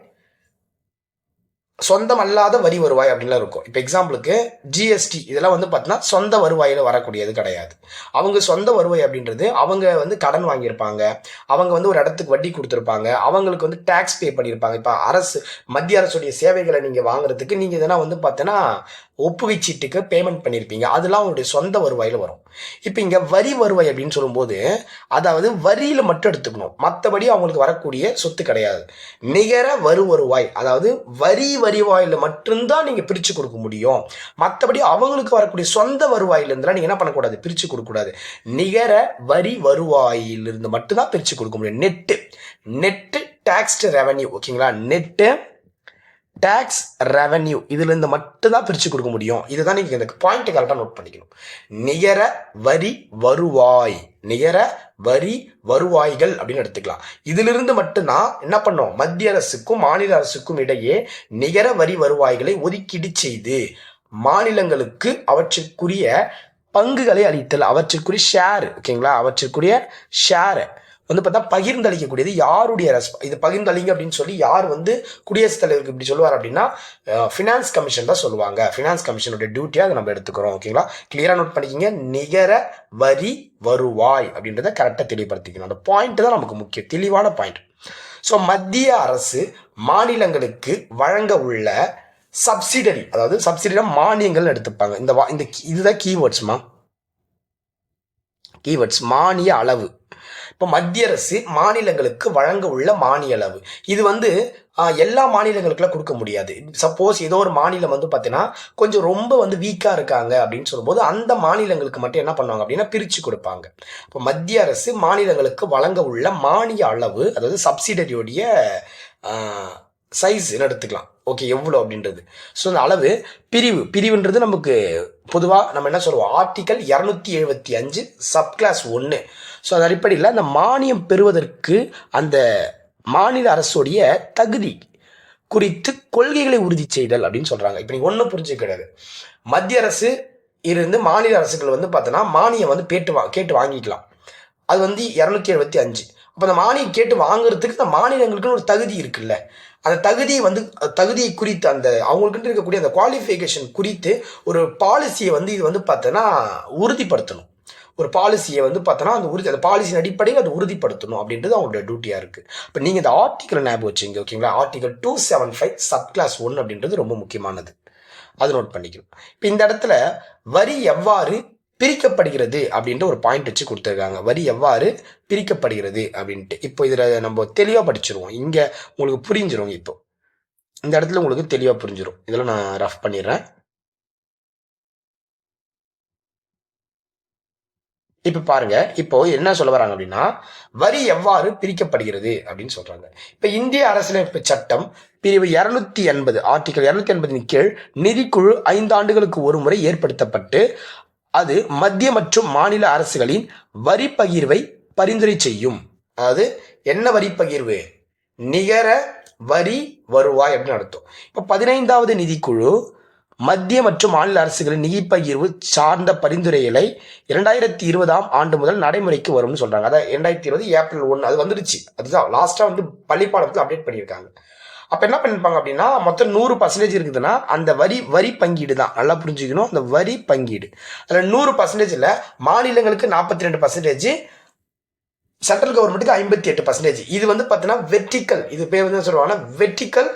சொந்தம் அல்லாத வரி வருவாய் அப்படின்லாம் இருக்கும். இப்போ எக்ஸாம்பிளுக்கு ஜிஎஸ்டி இதெல்லாம் வந்து பார்த்தீங்கன்னா சொந்த வருவாயில் வரக்கூடியது கிடையாது. அவங்க சொந்த வருவாய் அப்படின்றது அவங்க வந்து கடன் வாங்கியிருப்பாங்க, அவங்க வந்து ஒரு இடத்துக்கு வட்டி கொடுத்துருப்பாங்க, அவங்களுக்கு வந்து டேக்ஸ் பே பண்ணியிருப்பாங்க. இப்போ அரசு, மத்திய அரசுடைய சேவைகளை நீங்கள் வாங்குறதுக்கு நீங்கள் இதெல்லாம் வந்து பார்த்தீங்கன்னா ஒப்புகை சீட்டுக்கு பேமெண்ட் பண்ணியிருப்பீங்க, அதெல்லாம் அவங்களுடைய சொந்த வருவாயில் வரும். இப்போ இங்கே வரி வருவாய் அப்படின்னு சொல்லும்போது அதாவது வரியில் மட்டும் எடுத்துக்கணும், மற்றபடி அவங்களுக்கு வரக்கூடிய சொத்து கிடையாது. நிகர வருவாய், அதாவது வருவாயில் மட்டும்தான் நீங்கள் பிரித்து கொடுக்க முடியும். மற்றபடி அவங்களுக்கு வரக்கூடிய சொந்த வருவாயிலிருந்துலாம் நீங்கள் என்ன பண்ணக்கூடாது, பிரித்து கொடுக்கக்கூடாது. நிகர வருவாயிலிருந்து மட்டும்தான் பிரித்து கொடுக்க முடியும். நெட்டு டேக்ஸ்டு ரெவன்யூ, ஓகேங்களா, நெட்டு டேக்ஸ் ரெவன்யூ இதுலேருந்து மட்டும்தான் பிரித்து கொடுக்க முடியும். இதுதான் நீங்கள் இந்த பாயிண்ட் கரெக்டாக நோட் பண்ணிக்கணும். நிகர வரி வருவாய், நிகர வரி வருவாய்கள் அப்படின்னு எடுத்துக்கலாம். இதிலிருந்து மட்டும்தான் என்ன பண்ணோம், மத்திய அரசுக்கும் மாநில அரசுக்கும் இடையே நிகர வரி வருவாய்களை ஒதுக்கீடு செய்து மாநிலங்களுக்கு அவற்றிற்குரிய பங்குகளை அளித்தல், அவற்றிற்குரிய ஷேர், ஓகேங்களா, அவற்றிற்குரிய ஷேரை வந்து பார்த்தா பகிர்ந்தளிக்கக்கூடியது யாருடைய இது பகிர்ந்தளிங்க அப்படின்னு சொல்லி யார் வந்து குடியரசுத் தலைவருக்கு இப்படி சொல்லுவார் அப்படின்னா ஃபினான்ஸ் கமிஷன் தான் சொல்லுவாங்க. ஃபினான்ஸ் கமிஷனுடைய டியூட்டியாக அதை நம்ம எடுத்துக்கிறோம். ஓகேங்களா, கிளியராக நோட் பண்ணிக்கிங்க. நிகர வரி வருவாய் அப்படின்றத கரெக்டாக தெளிவுபடுத்திக்கணும். அந்த பாயிண்ட் தான் நமக்கு முக்கியம், தெளிவான பாயிண்ட். ஸோ மத்திய அரசு மாநிலங்களுக்கு வழங்க உள்ள சப்சிடரி, அதாவது சப்சிடரி மானியங்கள் எடுத்துப்பாங்க. இந்த இதுதான் கீவேர்ட்ஸ்மா, கீவேர்ட்ஸ். மானிய அளவு, இப்போ மத்திய அரசு மாநிலங்களுக்கு வழங்க உள்ள மானிய அளவு, இது வந்து எல்லா மாநிலங்களுக்குலாம் கொடுக்க முடியாது. சப்போஸ் ஏதோ ஒரு மாநிலம் வந்து பார்த்தீங்கன்னா கொஞ்சம் ரொம்ப வந்து வீக்காக இருக்காங்க அப்படின்னு சொல்லும்போது அந்த மாநிலங்களுக்கு மட்டும் என்ன பண்ணுவாங்க அப்படின்னா பிரித்து கொடுப்பாங்க. இப்போ மத்திய அரசு மாநிலங்களுக்கு வழங்க உள்ள மானிய அளவு, அதாவது சப்சிடரியோடைய சைஸ் என்ன எடுத்துக்கலாம், ஓகே, எவ்வளோ அப்படின்றது. ஸோ அந்த அளவு பிரிவுன்றது நமக்கு பொதுவாக நம்ம என்ன சொல்லுவோம், ஆர்டிகல் 275 சப்கிளாஸ் 1. ஸோ அது அடிப்படையில் அந்த மானியம் பெறுவதற்கு அந்த மாநில அரசுடைய தகுதி குறித்து கொள்கைகளை உறுதி செய்தல் அப்படின்னு சொல்கிறாங்க. இப்போ நீங்கள் ஒன்றும் புரிஞ்சு கிடையாது, மத்திய அரசு இருந்து மாநில அரசுகள் வந்து பார்த்தோன்னா மானியம் வந்து கேட்டு வாங்கிக்கலாம். அது வந்து 275. அப்போ அந்த மானியம் கேட்டு வாங்குறதுக்கு அந்த மாநிலங்களுக்குன்னு ஒரு தகுதி இருக்குல்ல, அந்த தகுதியை குறித்து அந்த அவங்களுக்குன்னு இருக்கக்கூடிய அந்த குவாலிஃபிகேஷன் குறித்து ஒரு பாலிசியை வந்து இது வந்து பார்த்தோன்னா உறுதிப்படுத்தணும். ஒரு பாலிசியை வந்து பார்த்தோன்னா அந்த பாலிசியின் அடிப்படையில் அதை உறுதிப்படுத்தணும் அப்படின்றது அவங்களோட டியூட்டியாக இருக்குது. இப்போ நீங்கள் இந்த ஆர்டிக்கல் ஞாபகம் வச்சுங்க, ஓகேங்களா, ஆர்டிகல் 275 சப்கிளாஸ் 1 அப்படின்றது ரொம்ப முக்கியமானது, அது நோட் பண்ணிக்கணும். இப்போ இந்த இடத்துல வரி எவ்வாறு பிரிக்கப்படுகிறது அப்படின்ற ஒரு பாயிண்ட் வச்சு கொடுத்துருக்காங்க. வரி எவ்வாறு பிரிக்கப்படுகிறது அப்படின்ட்டு இப்போ இதில் நம்ம தெளிவாக படிச்சிருவோம். இங்கே உங்களுக்கு புரிஞ்சிரும். இப்போ இந்த இடத்துல உங்களுக்கு தெளிவாக புரிஞ்சிடும். இதெல்லாம் நான் ரஃப் பண்ணிடுறேன். இப்போ பாருங்க, இப்போ என்ன சொல்ல வராங்க அப்படின்னா வரி எவ்வாறு பிரிக்கப்படுகிறது அப்படின்னு சொல்றாங்க. இப்போ இந்திய அரசியலமைப்பு சட்டம் பிரிவு 280 ஆர்டிகல் 280 கீழ் நிதிக்குழு 5 ஆண்டுகளுக்கு ஒரு முறை ஏற்படுத்தப்பட்டு அது மத்திய மற்றும் மாநில அரசுகளின் வரி பகிர்வை பரிந்துரை செய்யும். அதாவது என்ன வரி பகிர்வு, நிகர வரி வருவாய் அப்படின்னு அர்த்தம். இப்போ 15வது நிதிக்குழு மத்திய மற்றும் மாநில அரசுகளின் நிதி பகிர்வு சார்ந்த பரிந்துரைகளை 2020 ஆண்டு முதல் நடைமுறைக்கு வரும்னு சொல்றாங்க. அதாவது 2020 ஏப்ரல் 1 அது வந்துடுச்சு. அதுதான் லாஸ்டா வந்து பள்ளிப்பாடத்தில் அப்டேட் பண்ணியிருக்காங்க. அப்போ என்ன பண்ணிருப்பாங்க அப்படின்னா மொத்தம் 100% இருக்குதுன்னா அந்த வரி பங்கீடு தான் நல்லா புரிஞ்சுக்கணும். அந்த வரி பங்கீடு அதில் 100%ல் மாநிலங்களுக்கு 42%, சென்ட்ரல் கவர்மெண்ட்டுக்கு 58%. இது வந்து பார்த்தீங்கன்னா வெர்டிக்கல், இது பேர் வந்து சொல்லுவாங்கன்னா வெர்டிக்கல்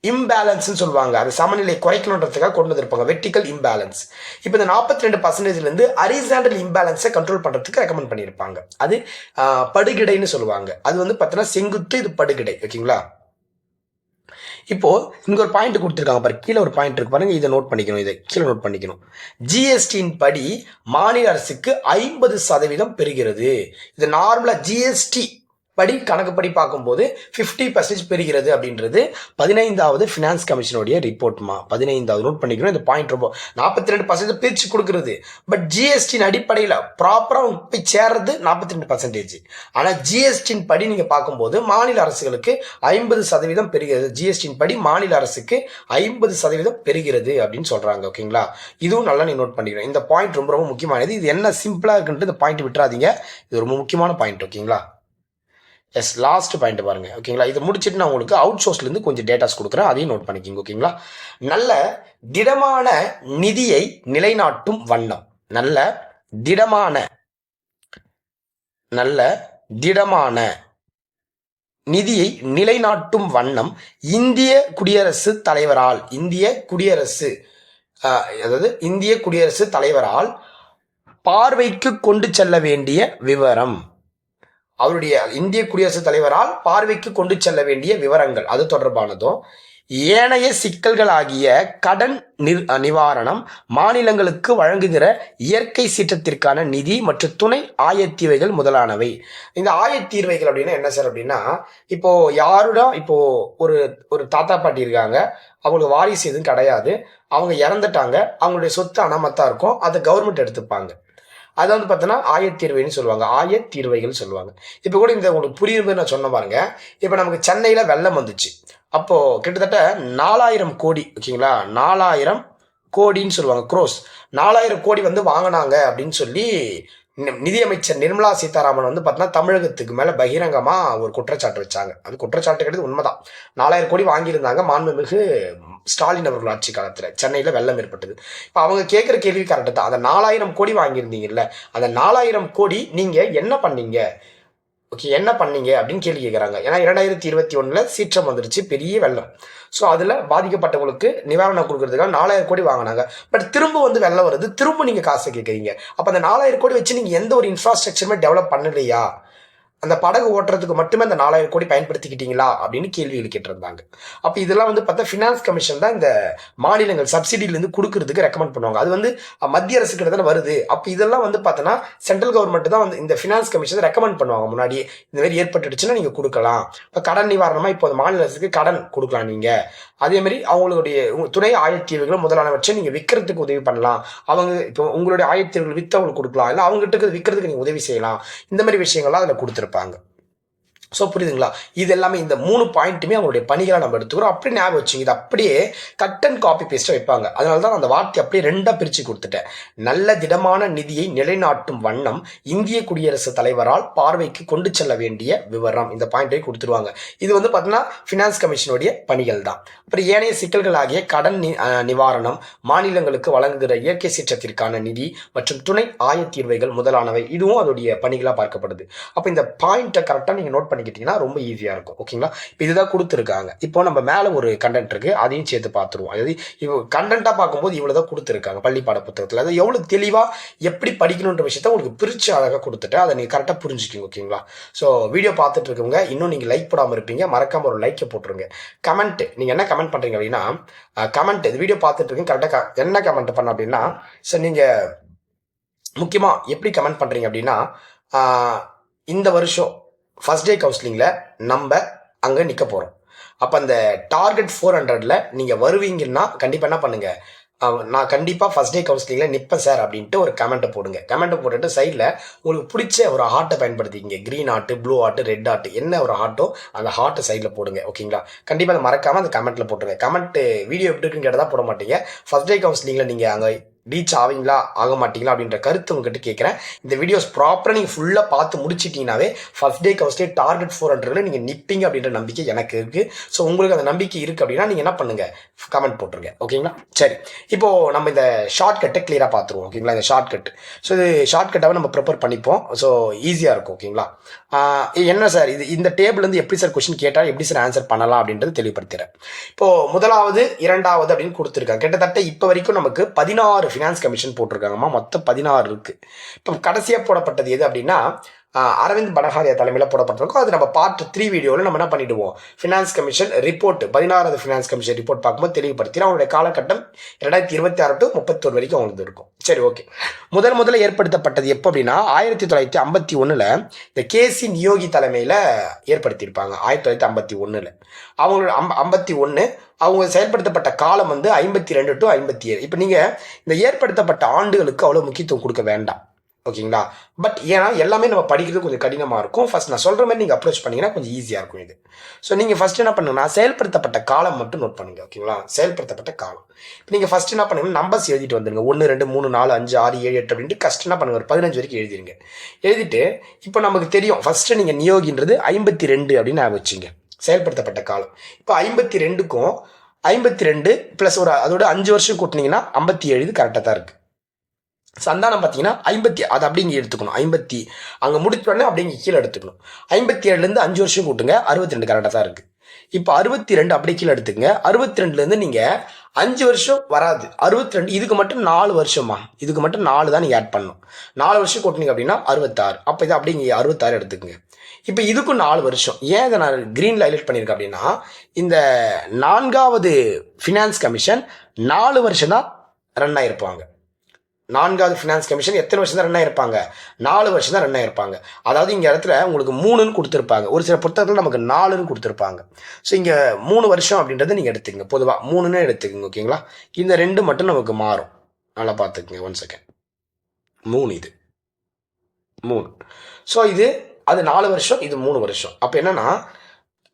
இம்பேலன்ஸ்ன்னு சொல்லுவாங்க. அது சமநிலை குறைக்கணுன்றதுக்காக கொண்டு வந்திருப்பாங்க, வெர்டிக்கல் இம்பேலன்ஸ். இப்போ இந்த 42%லேருந்து ஹரிசாண்டல் இம்பேலன்ஸை கண்ட்ரோல் பண்ணுறதுக்கு ரெக்கமெண்ட் பண்ணியிருப்பாங்க. அது படுகிடைன்னு சொல்லுவாங்க. அது வந்து பார்த்தீங்கன்னா செங்குத்து, இது படுகிடை, ஓகேங்களா. இப்போ இங்க ஒரு பாயிண்ட் கொடுத்துருக்காங்க பாரு, கீழே ஒரு பாயிண்ட் இருக்கு பாருங்க, இதை நோட் பண்ணிக்கணும், இதை கீழே நோட் பண்ணிக்கணும். ஜிஎஸ்டியின் படி மாநில அரசுக்கு 50% பெறுகிறது. இது நார்மலா ஜிஎஸ்டி படி கணக்குப்படி பார்க்கும்போது 50% பெறுகிறது அப்படின்றது 15வது ஃபினான்ஸ் கமிஷனுடைய ரிப்போர்ட்மா. 15வது நோட் பண்ணிக்கணும். இந்த பாயிண்ட் ரொம்ப 42% பிரித்து கொடுக்குறது. பட் ஜிஎஸ்டியின் அடிப்படையில் ப்ராப்பராக போய் சேர்றது 42%. ஆனால் ஜிஎஸ்டியின் படி நீங்கள் பார்க்கும்போது மாநில அரசுகளுக்கு 50% பெறுகிறது. ஜிஎஸ்டியின் படி மாநில அரசுக்கு 50% பெறுகிறது அப்படின்னு சொல்கிறாங்க. ஓகேங்களா, இதுவும் நல்லா நீ நோட் பண்ணிக்கணும். இந்த பாயிண்ட் ரொம்ப ரொம்ப முக்கியமானது. இது என்ன சிம்பிளாக இருக்குன்ட்டு இந்த பாயிண்ட் விட்டுறாதீங்க. இது ரொம்ப முக்கியமான பாயிண்ட். ஓகேங்களா, எஸ் லாஸ்ட் பாயிண்ட் பாருங்க. ஓகேங்களா, இது முடிச்சுட்டு நான் உங்களுக்கு அவுட் சோர்ஸ்லேருந்து கொஞ்சம் டேட்டாஸ் கொடுக்குறேன், அதையும் நோட் பண்ணிக்கிங்க. ஓகேங்களா, நல்ல திடமான நிதியை நிலைநாட்டும் வண்ணம். நல்ல திடமான நிதியை நிலைநாட்டும் வண்ணம் இந்திய குடியரசுத் தலைவரால் பார்வைக்கு கொண்டு செல்ல வேண்டிய விவரம். அவருடைய இந்திய குடியரசுத் தலைவரால் பார்வைக்கு கொண்டு செல்ல வேண்டிய விவரங்கள் அது தொடர்பானதும், ஏனைய சிக்கல்களாகிய கடன் நிவாரணம், மாநிலங்களுக்கு வழங்குகிற இயற்கை சீற்றத்திற்கான நிதி மற்றும் துணை ஆயத்தீர்வைகள் முதலானவை. இந்த ஆயத்தீர்வைகள் அப்படின்னா என்ன சார் அப்படின்னா, இப்போ யாருடன் இப்போ ஒரு தாத்தா பாட்டி இருக்காங்க, அவங்களுக்கு வாரிசு எதுவும் கிடையாது, அவங்க இறந்துட்டாங்க, அவங்களுடைய சொத்து அனாமத்தா இருக்கும், அதை கவர்மெண்ட் எடுத்துப்பாங்க. அதை வந்து பார்த்தோன்னா ஆயத்தீர்வைன்னு சொல்லுவாங்க, ஆயத்தீர்வைகள் சொல்லுவாங்க. இப்போ கூட இந்த உங்களுக்கு புரியுது நான் சொன்ன பாருங்க. இப்போ நமக்கு சென்னையில் வெள்ளம் வந்துச்சு, அப்போ கிட்டத்தட்ட 4000 கோடி. ஓகேங்களா, 4000 கோடின்னு சொல்லுவாங்க, க்ரோஸ். 4000 கோடி வந்து வாங்கினாங்க அப்படின்னு சொல்லி நிதியமைச்சர் நிர்மலா சீதாராமன் வந்து பார்த்தீங்கன்னா தமிழகத்துக்கு மேலே பகிரங்கமாக ஒரு குற்றச்சாட்டு வச்சாங்க. அது குற்றச்சாட்டு கிடையாது, உண்மைதான். 4000 கோடி வாங்கியிருந்தாங்க மாண்புமிகு ஸ்டாலின் அவர்கள் ஆட்சி காலத்தில் சென்னையில் வெள்ளம் ஏற்பட்டது. இப்போ அவங்க கேட்குற கேள்வி கரெக்டு தான். அந்த 4000 கோடி வாங்கியிருந்தீங்கல்ல, அந்த 4000 கோடி நீங்கள் என்ன பண்ணீங்க? என்ன பண்ணீங்க அப்படின்னு கேள்வி கேட்குறாங்க. ஏன்னா 2021 சீற்றம் வந்துருச்சு, பெரிய வெள்ளம். ஸோ அதில் பாதிக்கப்பட்டவங்களுக்கு நிவாரணம் கொடுக்கறதுக்காக 4000 கோடி வாங்கினாங்க. பட் திரும்ப வந்து வெள்ளம் வருது, திரும்ப நீங்கள் காசு கேட்குறீங்க. அப்போ அந்த 4000 கோடி வச்சு நீங்கள் எந்த ஒரு இன்ஃப்ராஸ்ட்ரக்சருமே டெவலப் பண்ணலையா? அந்த படகு ஓட்டுறதுக்கு மட்டுமே அந்த 4000 கோடி பயன்படுத்திக்கிட்டீங்களா அப்படின்னு கேள்விகள் கேட்டிருந்தாங்க. அப்போ இதெல்லாம் வந்து பார்த்தா ஃபினான்ஸ் கமிஷன் தான் இந்த மாநிலங்கள் சப்சிடியிலேருந்து கொடுக்கறதுக்கு ரெக்கமெண்ட் பண்ணுவாங்க. அது வந்து மத்திய அரசு கிட்ட தானே வருது. அப்போ இதெல்லாம் வந்து பார்த்தோன்னா சென்ட்ரல் கவர்மெண்ட் தான் வந்து இந்த ஃபினான்ஸ் கமிஷன் ரெக்கமெண்ட் பண்ணுவாங்க. முன்னாடி இந்த மாதிரி ஏற்பட்டுடுச்சுன்னா நீங்கள் கொடுக்கலாம். இப்போ கடன் நிவாரணமாக இப்போ மாநில அரசுக்கு கடன் கொடுக்கலாம் நீங்கள். அதேமாதிரி அவங்களுடைய துணை ஆயத்தீர்வுகள் முதலானவற்றை நீங்கள் விற்கிறதுக்கு உதவி பண்ணலாம். அவங்க இப்போ உங்களுடைய ஆயத்தீர்வுகள் விற்று அவங்களுக்கு கொடுக்கலாம், இல்லை அவங்ககிட்ட விற்கிறதுக்கு நீங்கள் உதவி செய்யலாம். இந்த மாதிரி விஷயங்கள்லாம் அதில் கொடுத்துருப்பாங்க. ஸோ புரியுதுங்களா, இது எல்லாமே இந்த 3 பாயிண்ட்டுமே அவங்களுடைய பணிகளை நம்ம எடுத்துக்கிறோம். அப்படி ஞாபகம் வச்சுங்க, இது அப்படியே கட் அண்ட் காப்பி பேஸ்ட்டாக வைப்பாங்க. அதனால தான் அந்த வார்த்தை அப்படியே 2ஆக பிரித்து கொடுத்துட்டேன். நல்ல திடமான நிதியை நிலைநாட்டும் வண்ணம் இந்திய குடியரசுத் தலைவரால் பார்வைக்கு கொண்டு செல்ல வேண்டிய விவரம், இந்த பாயிண்டை கொடுத்துருவாங்க. இது வந்து பார்த்தீங்கன்னா ஃபினான்ஸ் கமிஷனுடைய பணிகள் தான். அப்புறம் ஏனைய சிக்கல்களாகிய கடன் நிவாரணம், மாநிலங்களுக்கு வழங்குகிற இயற்கை சீற்றத்திற்கான நிதி மற்றும் துணை ஆயத்தீர்வைகள் முதலானவை, இதுவும் அதோடைய பணிகளாக பார்க்கப்படுது. அப்போ இந்த பாயிண்ட்டை கரெக்டாக நீங்கள் நோட் பண்ணிக்கிட்டீங்கன்னா ரொம்ப ஈஸியாக இருக்கும். ஓகேங்களா, இப்போ இதுதான் கொடுத்துருக்காங்க. இப்போ நம்ம மேலே ஒரு கண்டென்ட் இருக்குது, அதையும் சேர்த்து பார்த்துருவோம். அதாவது இப்போ கண்டென்ட்டாக பார்க்கும்போது இவ்வளோ தான் கொடுத்துருக்காங்க பள்ளி பாட புத்தகத்தில். அது எவ்வளோ தெளிவாக எப்படி படிக்கணுன்ற விஷயத்த உங்களுக்கு பிரித்து அழகாக கொடுத்துட்டு அதை நீங்கள் கரெக்டாக புரிஞ்சுக்கிங்க. ஓகேங்களா, ஸோ வீடியோ பார்த்துட்டு இருக்கவங்க இன்னும் நீங்கள் லைக் போடாமல் இருப்பீங்க, மறக்காமல் ஒரு லைக்கை போட்டுருங்க. கமெண்ட் நீங்கள் என்ன கமெண்ட் பண்ணுறீங்க அப்படின்னா, கமெண்ட் இது வீடியோ பார்த்துட்டு இருக்கீங்க கரெக்டாக என்ன கமெண்ட் பண்ண அப்படின்னா, சார் நீங்கள் முக்கியமாக எப்படி கமெண்ட் பண்ணுறீங்க அப்படின்னா, இந்த வருஷம் ஃபர்ஸ்ட் டே கவுன்சிலிங்கில் நம்ம அங்கே நிற்க போகிறோம். அப்போ அந்த டார்கெட் 400ல் நீங்கள் வருவீங்கன்னா கண்டிப்பாக என்ன பண்ணுங்கள், நான் கண்டிப்பாக ஃபர்ஸ்ட் டே கவுன்சிலிங்கில் நிற்பேன் சார் அப்படின்ட்டு ஒரு கமெண்ட்டை போடுங்க. கமெண்ட்டை போட்டுட்டு சைடில் உங்களுக்கு பிடிச்ச ஒரு ஹார்ட்டை பயன்படுத்திக்கிங்க. Green heart, blue heart, red heart, என்ன ஒரு ஹார்ட்டோ அந்த ஹார்ட்டை சைடில் போடுங்க. ஓகேங்களா, கண்டிப்பாக அதை மறக்காமல் அந்த கமெண்ட்டில் போட்டுருங்க. கமெண்ட்டு வீடியோ எப்படி இருக்குன்னு கேட்டால் தான் போட மாட்டீங்க. ஃபர்ஸ்ட் டே கவுன்சிலிங்கில் நீங்கள் அங்கே ரீச் ஆவீங்களா ஆக மாட்டீங்களா அப்படின்ற கருத்து உங்ககிட்ட கேட்குறேன். இந்த வீடியோஸ் ப்ராப்பராக நீங்கள் ஃபுல்லாக பார்த்து முடிச்சிட்டிங்கனாவே ஃபர்ஸ்ட் டே கவுன்சிலிங் டார்கெட் 400ல் நீங்கள் நிற்பீங்க அப்படின்ற நம்பிக்கை எனக்கு இருக்குது. ஸோ உங்களுக்கு அந்த நம்பிக்கை இருக்குது அப்படின்னா நீங்கள் என்ன பண்ணுங்கள், கமெண்ட் போட்டுருங்க. ஓகேங்களா, சரி இப்போது நம்ம இந்த ஷார்ட்கட்டை கிளியராக பார்த்துருவோம். ஓகேங்களா, இந்த ஷார்ட்கட், ஸோ இது ஷார்ட்கட்டாகவே நம்ம ப்ரிப்பேர் பண்ணிப்போம். ஸோ ஈஸியாக இருக்கும். ஓகேங்களா, என்ன சார் இது இந்த டேபிள்லேருந்து எப்படி சார் கொஸ்டின் கேட்டால் எப்படி சார் ஆன்சர் பண்ணலாம் அப்படின்றது தெளிவுபடுத்துகிறேன். இப்போது முதலாவது 2வது அப்படின்னு கொடுத்துருக்காங்க. கிட்டத்தட்ட இப்போ வரைக்கும் நமக்கு 16 ஃபினான்ஸ் கமிஷன் போட்டிருக்காங்கம்மா, மொத்தம் 16 இருக்குது. இப்போ கடைசியாக போடப்பட்டது எது அப்படின்னா அரவிந்த் பனகாரியா தலைமையில் போடப்பட்டிருக்கும். அது நம்ம பார்ட் 3 வீடியோவில் நம்ம என்ன பண்ணிடுவோம், ஃபினான்ஸ் கமிஷன் ரிப்போர்ட் 16வது ஃபினான்ஸ் கமிஷன் ரிப்போர்ட் பார்க்கும்போது தெளிவுபடுத்தி அவங்களுடைய காலகட்டம் 2026 to 31 வரைக்கும் அவங்களுக்கு இருக்கும். சரி, ஓகே. முதல்ல ஏற்படுத்தப்பட்டது எப்போ அப்படின்னா 1951 இந்த கேசி நியோகி தலைமையில் ஏற்படுத்தியிருப்பாங்க. 1951 அவங்களோட 51 அவங்க செயல்படுத்தப்பட்ட காலம் வந்து 52 to 57. இப்போ நீங்கள் இந்த ஏற்படுத்தப்பட்ட ஆண்டுகளுக்கு அவ்வளோ முக்கியத்துவம் கொடுக்க வேண்டாம், ஓகேங்களா. பட் ஏன்னா எல்லாமே நம்ம படிக்கிறது கொஞ்சம் கடினமாக இருக்கும். ஃபர்ஸ்ட் நான் சொல்கிற மாதிரி நீங்கள் அப்ரோச் பண்ணிங்கன்னா கொஞ்சம் ஈஸியாக இருக்கும் இது. ஸோ நீங்கள் ஃபர்ஸ்ட் என்ன பண்ணுங்கன்னா செயல்படுத்தப்பட்ட காலம் மட்டும் நோட் பண்ணுங்க, ஓகேங்களா. செயல்படுத்தப்பட்ட காலம் இப்போ நீங்கள் ஃபர்ஸ்ட் என்ன பண்ணுங்க, நம்பர்ஸ் எழுதிட்டு வந்துடுங்க. 1 2 3 4 5 6 7 8 அப்படின்ட்டு ஃபர்ஸ்ட் என்ன பண்ணுங்க, ஒரு 15 வரைக்கும் எழுதிருங்க. எழுதிட்டு இப்போ நமக்கு தெரியும் ஃபர்ஸ்ட் நீங்கள் நியோகின்றது 52 அப்படின்னு நான் வச்சுங்க செயல்படுத்தப்பட்ட காலம். இப்போ 52க்கும் 52 ப்ளஸ் ஒரு அதோட 5 வருஷம் கூட்டினீங்கன்னா 57 கரெக்டாக தான் இருக்குது. சந்தானம் பார்த்தீங்கன்னா 50 அது அப்படிங்க எடுத்துக்கணும். 50 அங்கே முடிச்சோடனே அப்படிங்க கீழே எடுத்துக்கணும். 57லேருந்து 5 வருஷம் கூட்டுங்க 62 கரெக்டாக தான் இருக்குது. இப்போ 62 அப்படியே கீழே எடுத்துக்கங்க. 62லேருந்து நீங்கள் 5 வருஷம் வராது, 62 இதுக்கு மட்டும் 4 வருஷமா, இதுக்கு மட்டும் 4 தான் நீங்கள் ஆட் பண்ணணும். 4 வருஷம் கூட்டினீங்க அப்படின்னா 66. அப்போ இது அப்படிங்க 66 எடுத்துக்கங்க. இப்போ இதுக்கும் 4 வருஷம். ஏன் இதை நான் க்ரீனில் ஹைலைட் பண்ணியிருக்கேன் அப்படின்னா இந்த 4வது ஃபினான்ஸ் கமிஷன் 4 வருஷம் தான் ரன் ஆகிருப்பாங்க. 4வது ஃபினான்ஸ் கமிஷன் எத்தனை வருஷம் தான் ரன் ஆகிருப்பாங்க, 4 வருஷம் தான் ரன் ஆகிருப்பாங்க. அதாவது இங்கே இடத்துல உங்களுக்கு 3ன்னு கொடுத்துருப்பாங்க, ஒரு சில புத்தகத்தில் நமக்கு 4ன்னு கொடுத்துருப்பாங்க. ஸோ இங்கே 3 வருஷம் அப்படின்றத நீங்கள் எடுத்துக்கங்க, பொதுவாக 3ன்னு எடுத்துக்கங்க, ஓகேங்களா. இந்த 2 மட்டும் நமக்கு மாறும், நல்லா பார்த்துக்குங்க. 1 செகண்ட். 3 இது 3. ஸோ இது அது 4 வருஷம், இது 3 வருஷம். அப்போ என்னன்னா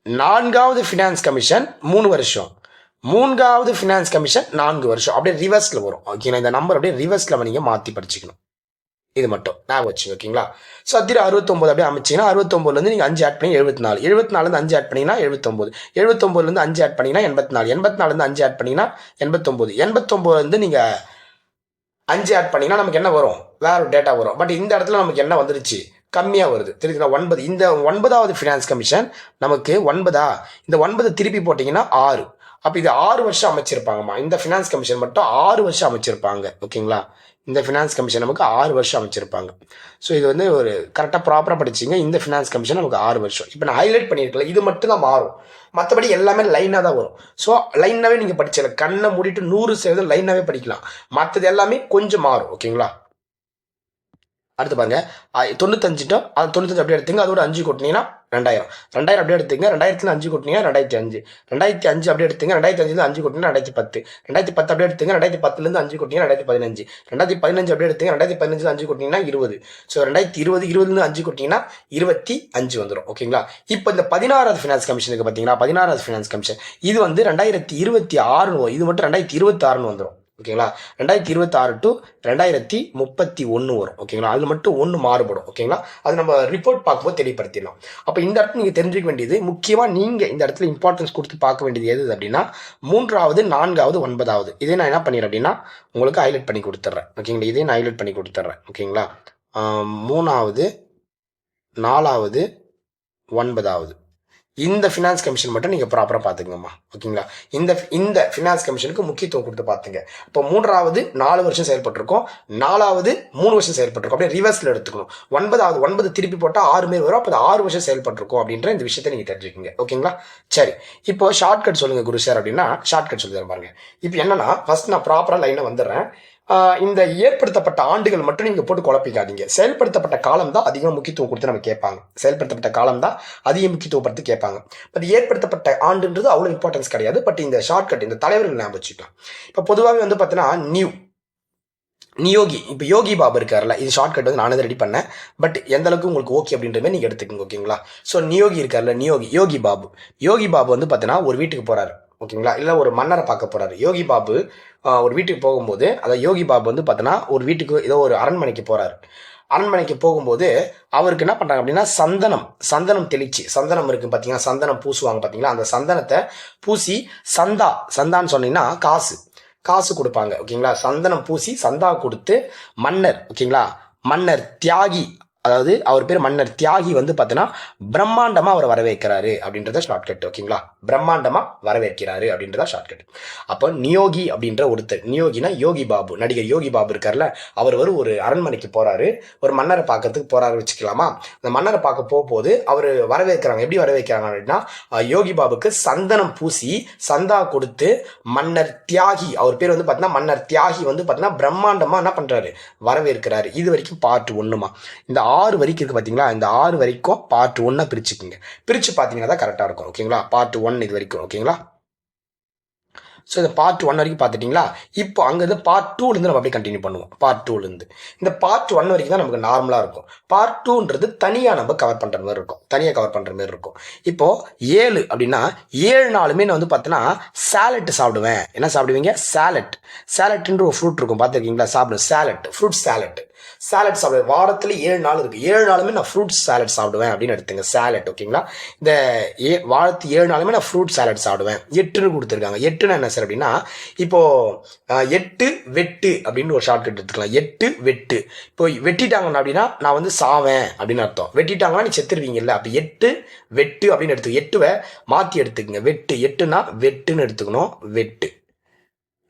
4வது ஃபினான்ஸ் கமிஷன் 3 வருஷம், 3வது ஃபினான்ஸ் கமிஷன் 4 வருஷம். அப்படியே ரிவர்ஸில் வரும், ஓகேங்களா. இந்த நம்பர் அப்படியே ரிவர்ஸில் நீங்கள் மாற்றி படிச்சுக்கணும். இது மட்டும் ஞாபகம் வச்சுங்க, ஓகேங்களா. ஸோ அதில் 69 அப்படியே அமைச்சிங்கன்னா 69லேருந்து நீங்கள் 5 ஆட் பண்ணி 74, 74லேருந்து 5 ஆட் பண்ணிங்கன்னா 79, 79லேருந்து 5 ஆட் பண்ணிங்கன்னா 84, 84லேருந்து 5 ஆட் பண்ணிங்கன்னா 89, 89லேருந்து நீங்கள் 5 ஆட் பண்ணிங்கன்னா நமக்கு என்ன வரும், வேற ஒரு டேட்டா வரும். பட் இந்த இடத்துல நமக்கு என்ன வந்துருச்சு, கம்மியாக வருது, தெரியுதுங்களா. 9. இந்த 9வது ஃபினான்ஸ் கமிஷன் நமக்கு 9. இந்த 9 திருப்பி போட்டிங்கன்னா 6. அப்போ இது 6 வருஷம் அமைச்சிருப்பாங்கம்மா. இந்த ஃபினான்ஸ் கமிஷன் மட்டும் 6 வருஷம் அமைச்சிருப்பாங்க, ஓகேங்களா. இந்த ஃபினான்ஸ் கமிஷன் நமக்கு 6 வருஷம் அமைச்சிருப்பாங்க. ஸோ இது வந்து ஒரு கரெக்டாக ப்ராப்பராக படிச்சிங்க. இந்த ஃபினான்ஸ் கமிஷன் நமக்கு 6 வருஷம். இப்போ நான் ஹைலைட் பண்ணியிருக்கல, இது மட்டும் தான் மாறும், மற்றபடி எல்லாமே லைனாக தான் வரும். ஸோ லைனாகவே நீங்கள் படிச்சல, கண்ணை மூடிட்டு 100% லைனாகவே படிக்கலாம். மற்றது எல்லாமே கொஞ்சம் மாறும், ஓகேங்களா. அடுத்து பாருங்க 95 அது 95 அப்படியே எடுத்துங்க. அதோட 5 கூட்டினீங்கன்னா 2000, 2000 அப்படியே எடுத்துங்க. 2000ல 5 கூட்டினீங்கன்னா 2005, 2005 அப்படியே எடுத்துங்க. 2005ல 5 கூட்டினீங்கன்னா 2010, 2010 அப்படியே எடுத்துங்க. 2010லேருந்து 5 கூட்டினீங்கன்னா 2015, 2015 அப்படியே எடுத்துங்க. 2015ல 5 கூட்டினீங்கன்னா 20. ஸோ 2020, 20லேருந்து 5 கூட்டினீங்கன்னா 25 வந்துடும், ஓகேங்களா. இப்போ இந்த 16வது ஃபினான்ஸ் கமிஷனுக்கு பார்த்தீங்கன்னா 16வது ஃபினான்ஸ் கமிஷன் இது வந்து 2026 இது மட்டும் 2026 வந்துடும், ஓகேங்களா. 2026 to 2031 வரும், ஓகேங்களா. அதில் மட்டும் 1 மாறுபடும், ஓகேங்களா. அது நம்ம ரிப்போர்ட் பார்க்கும்போது தெளிவுபடுத்திடலாம். அப்போ இந்த இடத்துல நீங்கள் தெரிஞ்சுக்க வேண்டியது, முக்கியமாக நீங்கள் இந்த இடத்துல இம்பார்ட்டன்ஸ் கொடுத்து பார்க்க வேண்டியது எது அப்படின்னா 3வது 4வது 9வது. இதே நான் என்ன பண்ணிடுறேன் அப்படின்னா உங்களுக்கு ஹைலைட் பண்ணி கொடுத்துட்றேன், ஓகேங்களா. இதே நான் ஹைலைட் பண்ணி கொடுத்துட்றேன், ஓகேங்களா. 3வது 4வது 9வது இந்த ஃபினான்ஸ் கமிஷன் மட்டும் நீங்கள் ப்ராப்பராக பார்த்துக்கங்கம்மா, ஓகேங்களா. இந்த ஃபினான்ஸ் கமிஷனுக்கு முக்கியத்துவம் கொடுத்து பார்த்துங்க. இப்போ 3வது 4 வருஷம் செயல்பட்டுருக்கோம், 4வது 3 வருஷம் செயல்பட்டுருக்கோம். அப்படியே ரிவர்ஸில் எடுத்துக்கணும். 9 திருப்பி போட்டால் 6 பேர் வரும். அப்போ 6 வருஷம் செயல்பட்டுருக்கோம் அப்படின்ற இந்த விஷயத்தை நீங்கள் தெரிஞ்சுக்கோங்க, ஓகேங்களா. சரி, இப்போ ஷார்ட்கட் சொல்லுங்கள் குரு சார் அப்படின்னா ஷார்ட்கட் சொல்லி தர பாருங்க. இப்போ என்னன்னா ஃபர்ஸ்ட் நான் ப்ராப்பராக லைனாக வந்துடுறேன். இந்த ஏற்படுத்தப்பட்ட ஆண்டுகள் மட்டும் நீங்கள் போட்டு குழப்பிக்காதீங்க. செயல்படுத்தப்பட்ட காலம் தான் அதிகம் முக்கியத்துவம் கொடுத்து நம்ம கேட்பாங்க. செயல்படுத்தப்பட்ட காலம் தான் அதிக முக்கியத்துவப்படுத்தி கேட்பாங்க. பட் ஏற்படுத்தப்பட்ட ஆண்டுன்றது அவ்வளோ இம்பார்ட்டன்ஸ் கிடையாது. பட் இந்த ஷார்ட்கட் இந்த தலைவர்கள் ஞாபகம் வச்சுக்கலாம். இப்போ பொதுவாகவே வந்து பார்த்தீங்கன்னா நியோகி, இப்போ யோகி பாபு இருக்கார்ல, இது ஷார்ட்கட் வந்து நானே ரெடி பண்ணேன். பட் எந்த அளவுக்கு உங்களுக்கு ஓகே அப்படின்ற மாதிரி நீங்கள் எடுத்துக்கோங்க, ஓகேங்களா. ஸோ நியோகி இருக்கார்ல, யோகி பாபு வந்து பார்த்தீங்கன்னா ஒரு வீட்டுக்கு போகிறாரு, ஓகேங்களா. இல்லை ஒரு மன்னரை பார்க்க போகிறாரு. யோகி பாபு ஒரு வீட்டுக்கு போகும்போது, அதாவது யோகி பாபு வந்து பார்த்தோன்னா ஒரு வீட்டுக்கு ஏதோ ஒரு அரண்மனைக்கு போகிறாரு. அரண்மனைக்கு போகும்போது அவருக்கு என்ன பண்ணுறாங்க அப்படின்னா சந்தனம் தெளிச்சு, சந்தனம் இருக்குது பார்த்தீங்கன்னா, சந்தனம் பூசுவாங்க பார்த்தீங்களா, அந்த சந்தனத்தை பூசி சந்தான்னு சொன்னீங்கன்னா காசு கொடுப்பாங்க, ஓகேங்களா. சந்தனம் பூசி சந்தா கொடுத்து மன்னர், ஓகேங்களா, மன்னர் தியாகி அதாவது அவர் பேர் மன்னர் தியாகி வந்து பார்த்தீங்கன்னா பிரம்மாண்டமா அவர் வரவேற்கிறாரு அப்படின்றத ஷார்ட்கட். ஓகேங்களா, பிரம்மாண்டமா வரவேற்கிறாரு அப்படின்றத ஷார்ட்கட். அப்போ நியோகி அப்படின்ற ஒருத்தர், நியோகினா யோகி பாபு, நடிகர் யோகி பாபு இருக்கார்ல, அவர் ஒரு அரண்மனைக்கு போறாரு, ஒரு மன்னரை பார்க்கறதுக்கு போறாரு வச்சுக்கலாமா. அந்த மன்னரை பார்க்க போகும்போது அவர் வரவேற்கிறாங்க. எப்படி வரவேற்கிறாங்க அப்படின்னா, யோகி பாபுக்கு சந்தனம் பூசி சந்தா கொடுத்து மன்னர் தியாகி, அவர் பேர் வந்து பார்த்தீங்கன்னா மன்னர் தியாகி வந்து பார்த்தீங்கன்னா பிரம்மாண்டமா என்ன பண்றாரு, வரவேற்கிறாரு. இது வரைக்கும் பார்ட் 1மா. இந்த 6 வரைக்கும் இருக்கு பார்த்தீங்களா, இந்த 6 வரைக்கும் பார்ட் 1 பிரிச்சுக்குங்க. பிரிச்சு பார்த்தீங்கன்னா தான் கரெக்டாக இருக்கும். ஓகேங்களா, பார்ட் 1 இது வரைக்கும். ஓகேங்களா, ஸோ இந்த பார்ட் 1 வரைக்கும் பார்த்துட்டிங்களா. இப்போ அங்கேருந்து பார்ட் 2லேருந்து நம்ம அப்படியே கண்டினியூ பண்ணுவோம். பார்ட் 2லேருந்து இந்த பார்ட் 1 வரைக்கும் தான் நமக்கு நார்மலாக இருக்கும். பார்ட் 2ன்றது தனியாக நம்ம கவர் பண்ணுற மாதிரி இருக்கும், தனியாக கவர் பண்ணுற மாதிரி இருக்கும். இப்போ 7 அப்படின்னா 7 நாளுமே நான் வந்து பார்த்தீங்கன்னா சாலட் சாப்பிடுவேன். என்ன சாப்பிடுவீங்க, சாலட். சாலட்ன்ற ஒரு ஃப்ரூட் இருக்கும், பார்த்துருக்கீங்களா, சாப்பிடுவேன். Salad, fruit salad. சாலட் சாப்பிடுவேன். வாரத்தில் 7 நாள் இருக்கு, 7 நாளுமே நான் ஃப்ரூட் சாலட் சாப்பிடுவேன் அப்படின்னு எடுத்துங்க, சாலட். ஓகேங்களா, இந்த வாரத்து 7 நாளுமே நான் ஃப்ரூட் சாலட் சாப்பிடுவேன். 8ன்னு கொடுத்துருக்காங்க. 8ன்னு என்ன சார் அப்படின்னா, இப்போ 8 வெட்டு அப்படின்னு ஒரு ஷார்ட்கட் எடுத்துக்கலாம். 8 வெட்டு. இப்போ வெட்டிட்டாங்கன்னா அப்படின்னா நான் வந்து சாவேன் அப்படின்னு அர்த்தம். வெட்டிட்டாங்கன்னா நீ செத்துருவீங்கல்ல, அப்போ 8 வெட்டு அப்படின்னு எடுத்துக்க. 8வை மாற்றி எடுத்துக்கங்க, வெட்டு. 8னா வெட்டுன்னு எடுத்துக்கணும், வெட்டு.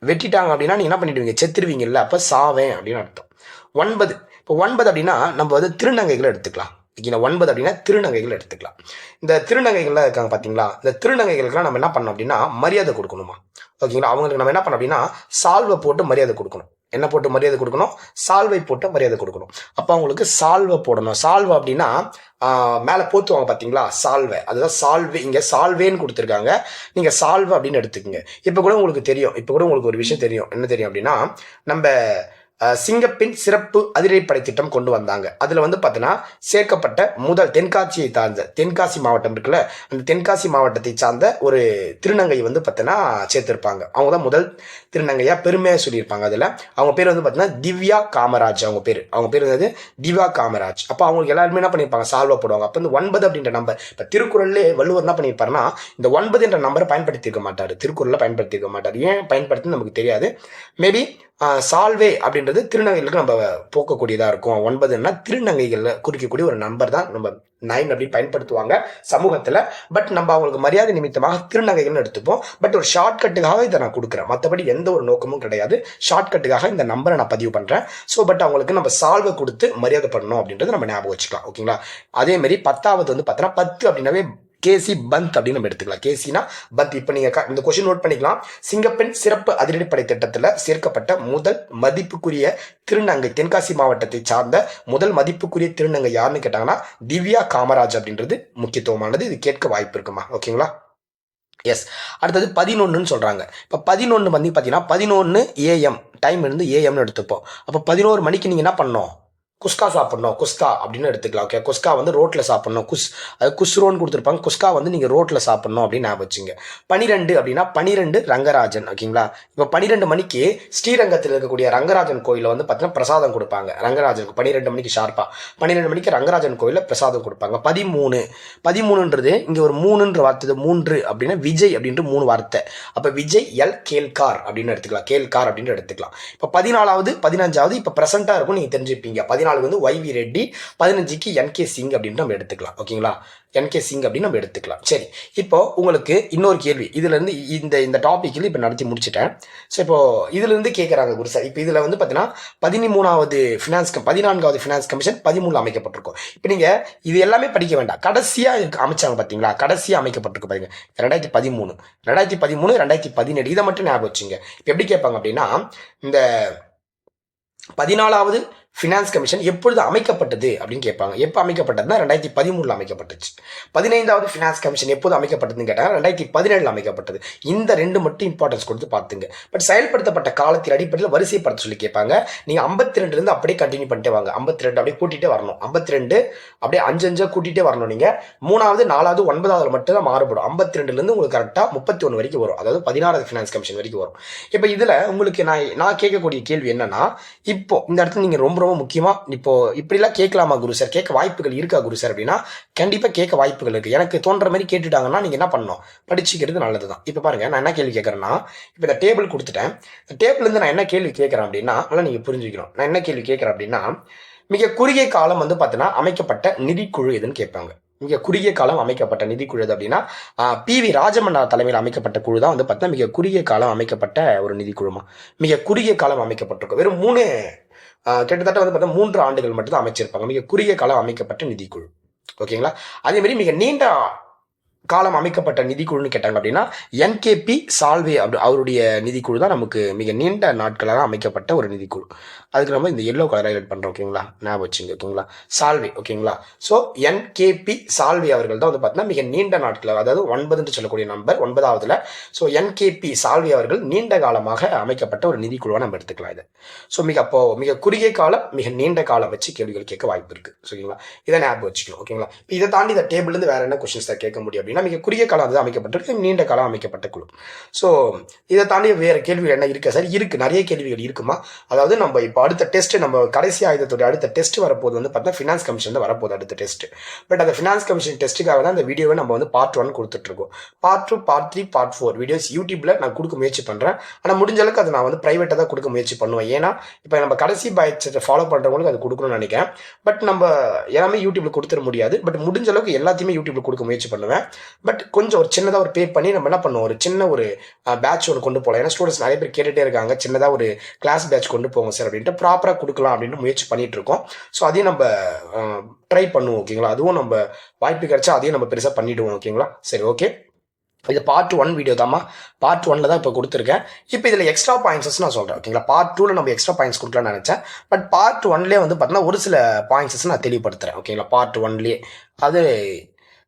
வெட்டிட்டாங்க அப்படின்னா நீங்க என்ன பண்ணிடுவீங்க, செத்துருவீங்கல்ல, அப்போ சாவேன் அப்படின்னு அர்த்தம். 9. இப்போ 9 அப்படின்னா நம்ம வந்து திருநங்கைகளை எடுத்துக்கலாம். ஓகேங்களா, 9 அப்படின்னா திருநங்கைகள் எடுத்துக்கலாம். இந்த திருநங்கைகள்லாம் இருக்காங்க பார்த்தீங்களா, இந்த திருநங்கைகளுக்குலாம் நம்ம என்ன பண்ணோம் அப்படின்னா மரியாதை கொடுக்கணுமா. ஓகேங்களா, அவங்களுக்கு நம்ம என்ன பண்ணோம் அப்படின்னா சால்வை போட்டு மரியாதை கொடுக்கணும். என்ன போட்டு மரியாதை கொடுக்கணும், சால்வை போட்டு மரியாதை கொடுக்கணும். அப்போ அவங்களுக்கு சால்வை போடணும். சால்வை அப்படின்னா மேலே போத்துவாங்க பார்த்தீங்களா, சால்வை, அதுதான் சால்வே. இங்கே சால்வேன்னு கொடுத்துருக்காங்க, நீங்கள் சால்வை அப்படின்னு எடுத்துக்கோங்க. இப்போ கூட உங்களுக்கு தெரியும், இப்போ கூட உங்களுக்கு ஒரு விஷயம் தெரியும். என்ன தெரியும் அப்படின்னா, நம்ம சிங்கப்பெண் சிறப்பு அதிரடிப்படை திட்டம் கொண்டு வந்தாங்க. அதில் வந்து பார்த்தீங்கன்னா சேர்க்கப்பட்ட முதல் தென்காசியை சார்ந்த, தென்காசி மாவட்டம் இருக்குல்ல, அந்த தென்காசி மாவட்டத்தை சார்ந்த ஒரு திருநங்கை வந்து பார்த்தீங்கன்னா சேர்த்திருப்பாங்க. அவங்க தான் முதல் திருநங்கையாக பெருமையாக சொல்லியிருப்பாங்க. அதில் அவங்க பேர் வந்து பார்த்தீங்கன்னா திவ்யா காமராஜ். அவங்க பேர் வந்து திவ்யா காமராஜ். அப்போ அவங்களுக்கு எல்லாருமே என்ன பண்ணியிருப்பாங்க, சால்வா போடுவாங்க. அப்போ இந்த 9 அப்படின்ற நம்பர், இப்போ திருக்குறள்லே வள்ளுவர் என்ன பண்ணியிருப்பாருன்னா இந்த 9 என்ற நம்பரை பயன்படுத்தியிருக்க மாட்டார், திருக்குறளில் பயன்படுத்தியிருக்க மாட்டார். ஏன் பயன்படுத்துன்னு நமக்கு தெரியாது. மேபி சால்வே அப்படின்றது திருநங்கைகளுக்கு நம்ம போக்கக்கூடியதாக இருக்கும். 9ன்னா திருநங்கைகளில் குறிக்கக்கூடிய ஒரு நம்பர் தான் நம்ம 9 அப்படின்னு பயன்படுத்துவாங்க சமூகத்தில். பட் நம்ம அவங்களுக்கு மரியாதை நிமித்தமாக திருநங்கைகள்னு எடுத்துப்போம். பட் ஒரு ஷார்ட்கட்டுக்காக இதை நான் கொடுக்குறேன், மற்றபடி எந்த ஒரு நோக்கமும் கிடையாது. ஷார்ட்கட்டுக்காக இந்த நம்பரை நான் பதிவு பண்ணுறேன். ஸோ பட் அவங்களுக்கு நம்ம சால்வை கொடுத்து மரியாதை பண்ணணும் அப்படின்றது நம்ம ஞாபகம் வச்சுக்கலாம். ஓகேங்களா, அதேமாரி 10வது வந்து பார்த்தோன்னா 10 அப்படின்னாவே கேசி பந்த் அப்படின்னு நம்ம எடுத்துக்கலாம். கேசினா பந்த். இப்போ நீங்க இந்த கொஸ்டின் நோட் பண்ணிக்கலாம். சிங்கப்பெண் சிறப்பு அதிரடிப்படை திட்டத்தில் சேர்க்கப்பட்ட முதல் மதிப்புக்குரிய திருநங்கை, தென்காசி மாவட்டத்தை சார்ந்த முதல் மதிப்புக்குரிய திருநங்கை யாருன்னு கேட்டாங்கன்னா திவ்யா காமராஜ் அப்படின்றது முக்கியத்துவமானது. இது கேட்க வாய்ப்பு இருக்குமா. ஓகேங்களா, எஸ். அடுத்தது 11ன்னு சொல்றாங்க. இப்போ 11 வந்து பார்த்தீங்கன்னா 11 AM டைம் இருந்து ஏஎம்னு எடுத்துப்போம். அப்போ 11 மணிக்கு நீங்க என்ன பண்ணணும், குஸ்கா சாப்பிடணும். குஸ்கா அப்படின்னு எடுத்துக்கலாம். ஓகே, குஸ்கா வந்து ரோட்டில் சாப்பிடணும். அது குஸ்ரோன்னு கொடுத்துருப்பாங்க. குஸ்கா வந்து நீங்கள் ரோட்டில் சாப்பிடணும் அப்படின்னு ஞாபகம் வச்சுங்க. 12 அப்படின்னா 12 ரங்கராஜன். ஓகேங்களா, இப்போ 12 மணிக்கு ஸ்ரீரங்கத்தில் இருக்கக்கூடிய ரங்கராஜன் கோயிலில் வந்து பார்த்தீங்கன்னா பிரசாதம் கொடுப்பாங்க. ரங்கராஜனுக்கு 12 மணிக்கு ஷார்ப்பாக 12 மணிக்கு ரங்கராஜன் கோயிலில் பிரசாதம் கொடுப்பாங்க. 13ன்றது இங்கே ஒரு 3ன்ற வார்த்தை, 3 அப்படின்னா விஜய் அப்படின்ட்டு 3 வார்த்தை. அப்போ விஜய் எல் கேல்கார் அப்படின்னு எடுத்துக்கலாம், கேல்கார் அப்படின்னு எடுத்துக்கலாம். இப்போ 14வது 15வது இப்போ ப்ரெசென்ட்டாக இருக்கும், நீங்கள் தெரிஞ்சுப்பீங்க. 14 வந்து YV ரெட்டி, 15க்கு NK சிங் அப்படின்னு நம்ம எடுத்துக்கலாம். ஓகேங்களா, NK சிங் அப்படின்னு நம்ம எடுத்துக்கலாம். சரி, இப்போ உங்களுக்கு இன்னொரு கேள்வி. இதுல இருந்து இந்த டாபிக்ல இப்போ நடத்தி முடிச்சுட்டேன். ஸோ இப்போ இதுல இருந்து கேட்குறாங்க குரு சார், இப்போ இதுல வந்து பார்த்தீங்கன்னா 14வது ஃபினான்ஸ் கமிஷன் 13 அமைக்கப்பட்டிருக்கும். இப்போ நீங்க இது எல்லாமே படிக்க வேண்டாம், கடைசியா அமைச்சாங்க பார்த்தீங்களா, கடைசியா அமைக்கப்பட்டிருக்கு பாருங்க, 2013, 2017, இதை மட்டும் ஞாபகம் வச்சுங்க. இப்போ எப்படி கேட்பாங்க அப்படின்னா, இந்த 14வது ஃபினான்ஸ் கமிஷன் எப்பொழுது அமைக்கப்பட்டது அப்படின்னு கேட்பாங்க. எப்போ அமைக்கப்பட்டதுன்னா 2013 அமைக்கப்பட்டுச்சு. 15வது ஃபினான்ஸ் கமிஷன் எப்போது அமைக்கப்பட்டதுன்னு கேட்டாங்க, 2017 அமைக்கப்பட்டது. இந்த 2 மட்டும் இம்பார்ட்டன்ஸ் கொடுத்து பார்த்துங்க. பட் செயல்படுத்தப்பட்ட காலத்தின் அடிப்படையில் வரிசைப்படுத்த சொல்லி கேட்பாங்க. நீங்கள் 52 அப்படியே கண்டினியூ பண்ணிட்டே வாங்க. 52 அப்படியே கூட்டிகிட்டே வரணும். 52 அப்படியே 5 கூட்டிகிட்டே வரணும். நீங்கள் 3வது 4வது 9வது மட்டும் தான் மாறுபடும். 52 உங்களுக்கு கரெக்டாக 31 வரைக்கும் வரும். அதாவது 16வது ஃபினான்ஸ் கமிஷன் வரைக்கும் வரும். இப்போ இதில் உங்களுக்கு நான் கேட்கக்கூடிய கேள்வி என்னன்னா, இப்போ இந்த இடத்துல நீங்கள் ரொம்ப முக்கியமாக இப்போ இப்படிலாம் கேட்கலாமா குரு சார், கேட்க வாய்ப்புகள் இருக்கா குரு சார் அப்படின்னா, கண்டிப்பாக கேட்க வாய்ப்புகள் இருக்குது. எனக்கு தோன்ற மாதிரி கேட்டுட்டாங்கன்னா நீங்கள் என்ன பண்ணணும், படிச்சுக்கிறது நல்லது தான். இப்போ பாருங்கள், நான் என்ன கேள்வி கேட்குறேன்னா, இப்போ இந்த டேபிள் கொடுத்துட்டேன். இந்த டேபிள்லேருந்து நான் என்ன கேள்வி கேட்குறேன் அப்படின்னா, நல்லா நீங்கள் புரிஞ்சுக்கணும். நான் என்ன கேள்வி கேட்குறேன் அப்படின்னா, மிக குறுகிய காலம் வந்து பார்த்தீங்கன்னா அமைக்கப்பட்ட நிதிக்குழு எதுன்னு கேட்பாங்க. மிக குறுகிய காலம் அமைக்கப்பட்ட நிதிக்குழு எது அப்படின்னா PV ராஜமன்னா தலைமையில் அமைக்கப்பட்ட குழு தான் வந்து பார்த்தீங்கன்னா மிக குறுகிய காலம் அமைக்கப்பட்ட ஒரு நிதிக்குழுமா. மிக குறுகிய காலம் அமைக்கப்பட்டிருக்கும். வெறும் கிட்டத்தட்ட வந்து பார்த்தீங்கன்னா 3 ஆண்டுகள் மட்டும் தான் அமைச்சிருப்பாங்க. மிக குறுகிய காலம் அமைக்கப்பட்ட நிதிக்குழு. ஓகேங்களா. அதே மாதிரி மிக நீண்ட காலம் அமைக்கப்பட்ட நிதிக்குழுன்னு கேட்டாங்க அப்படின்னா NKP சால்வே அவருடைய நிதிக்குழு தான் நமக்கு மிக நீண்ட நாட்களாக அமைக்கப்பட்ட ஒரு நிதிக்குழு. அதுக்கு நம்ம இந்த எல்லோ கலர் ஹைலைட் பண்றோம். ஓகேங்களா, ஞாபகம் வச்சுங்க. ஓகேங்களா, சால்வே. ஓகேங்களா, ஸோ NKP சால்வே அவர்கள் தான் வந்து பார்த்தீங்கன்னா மிக நீண்ட நாட்கள், அதாவது 9 என்று சொல்லக்கூடிய நம்பர் 9வதுல. ஸோ NKP சால்வே அவர்கள் நீண்ட காலமாக அமைக்கப்பட்ட ஒரு நிதிக்குழுவை நம்ம எடுத்துக்கலாம் இதை. ஸோ மிக குறுகிய காலம் மிக நீண்ட காலம் வச்சு கேள்விகள் கேட்க வாய்ப்பு இருக்கு. ஓகேங்களா, இதை ஞாபகம் வச்சுக்கணும். ஓகேங்களா, இதை தாண்டி இந்த டேபிள் இருந்து வேற என்ன கொஸ்டின்ஸ் கேட்க முடியும் அப்படின்னா மிக குறுகிய காலம் அது அமைக்கப்பட்டிருக்கு, நீண்ட காலம் அமைக்கப்பட்ட குழு. ஸோ இதை தாண்டி வேற கேள்விகள் என்ன இருக்கு சார்? இருக்கு, நிறைய கேள்விகள் இருக்குமா. அதாவது நம்ம இப்போ அடுத்த டெஸ்ட், நம்ம கடைசி ஆயுதத்துடைய அடுத்த டெஸ்ட் வரப்போது வந்து பார்த்தீங்கன்னா ஃபினான்ஸ் கமிஷன் தான் வரப்போகுது அடுத்த டெஸ்ட். பட் அந்த ஃபினான்ஸ் கமிஷன் டெஸ்ட்டுக்காக தான் இந்த வீடியோவை நம்ம வந்து பார்ட் 1 கொடுத்துட்டு இருக்கோம். பார்ட் 2, பார்ட் 3, பார்ட் 4 வீடியோஸ் யூடியூப்ல நான் கொடுக்க முயற்சி பண்றேன். ஆனால் முடிஞ்ச அளவுக்கு அதை நான் வந்து பிரைவேட்டாக தான் கொடுக்க முயற்சி பண்ணுவேன். ஏன்னா இப்போ நம்ம கடைசி பேட்ச் ஃபாலோ பண்றவங்களுக்கு அது கொடுக்கணும்னு நினைக்கிறேன். பட் நம்ம எல்லாமே யூடியூப்ல கொடுத்துட முடியாது. பட் முடிஞ்ச அளவுக்கு எல்லாத்தையுமே யூடியூப்ல கொடுக்க முயற்சி பண்ணுவேன். பட் கொஞ்சம் ஒரு சின்னதாக ஒரு பே பண்ணி நம்ம என்ன பண்ணுவோம், ஒரு சின்ன ஒரு பேட்ச் ஒன்று கொண்டு போகலாம். ஏன்னா ஸ்டூடெண்ட்ஸ் நிறைய பேர் கேட்டுகிட்டே இருக்காங்க, சின்னதாக ஒரு கிளாஸ் பேட்ச் கொண்டு போங்க சார் அப்படின்ட்டு, ப்ராப்பராக கொடுக்கலாம் அப்படின்னு முயற்சி பண்ணிட்டு இருக்கோம். ஸோ அதையும் நம்ம ட்ரை பண்ணுவோம். ஓகேங்களா, அதுவும் நம்ம வாய்ப்பு கிடைச்சா அதையும் நம்ம பெருசாக பண்ணிவிடுவோம். ஓகேங்களா, சரி, ஓகே. இது பார்ட் 1 வீடியோ தாம்மா. பார்ட் 1ல தான் இப்போ கொடுத்துருக்கேன். இப்போ இதில் எக்ஸ்ட்ரா பாயிண்ட்ஸஸ் நான் சொல்கிறேன். ஓகேங்களா, பார்ட் 2ல நம்ம எக்ஸ்ட்ரா பாயிண்ட்ஸ் கொடுக்கலாம்னு நினச்சேன். பட் பார்ட் 1லேயே வந்து பார்த்தீங்கன்னா ஒரு சில பாயிண்ட்ஸஸ் நான் தெளிவுபடுத்துகிறேன். ஓகேங்களா, பார்ட் 1லேயே அது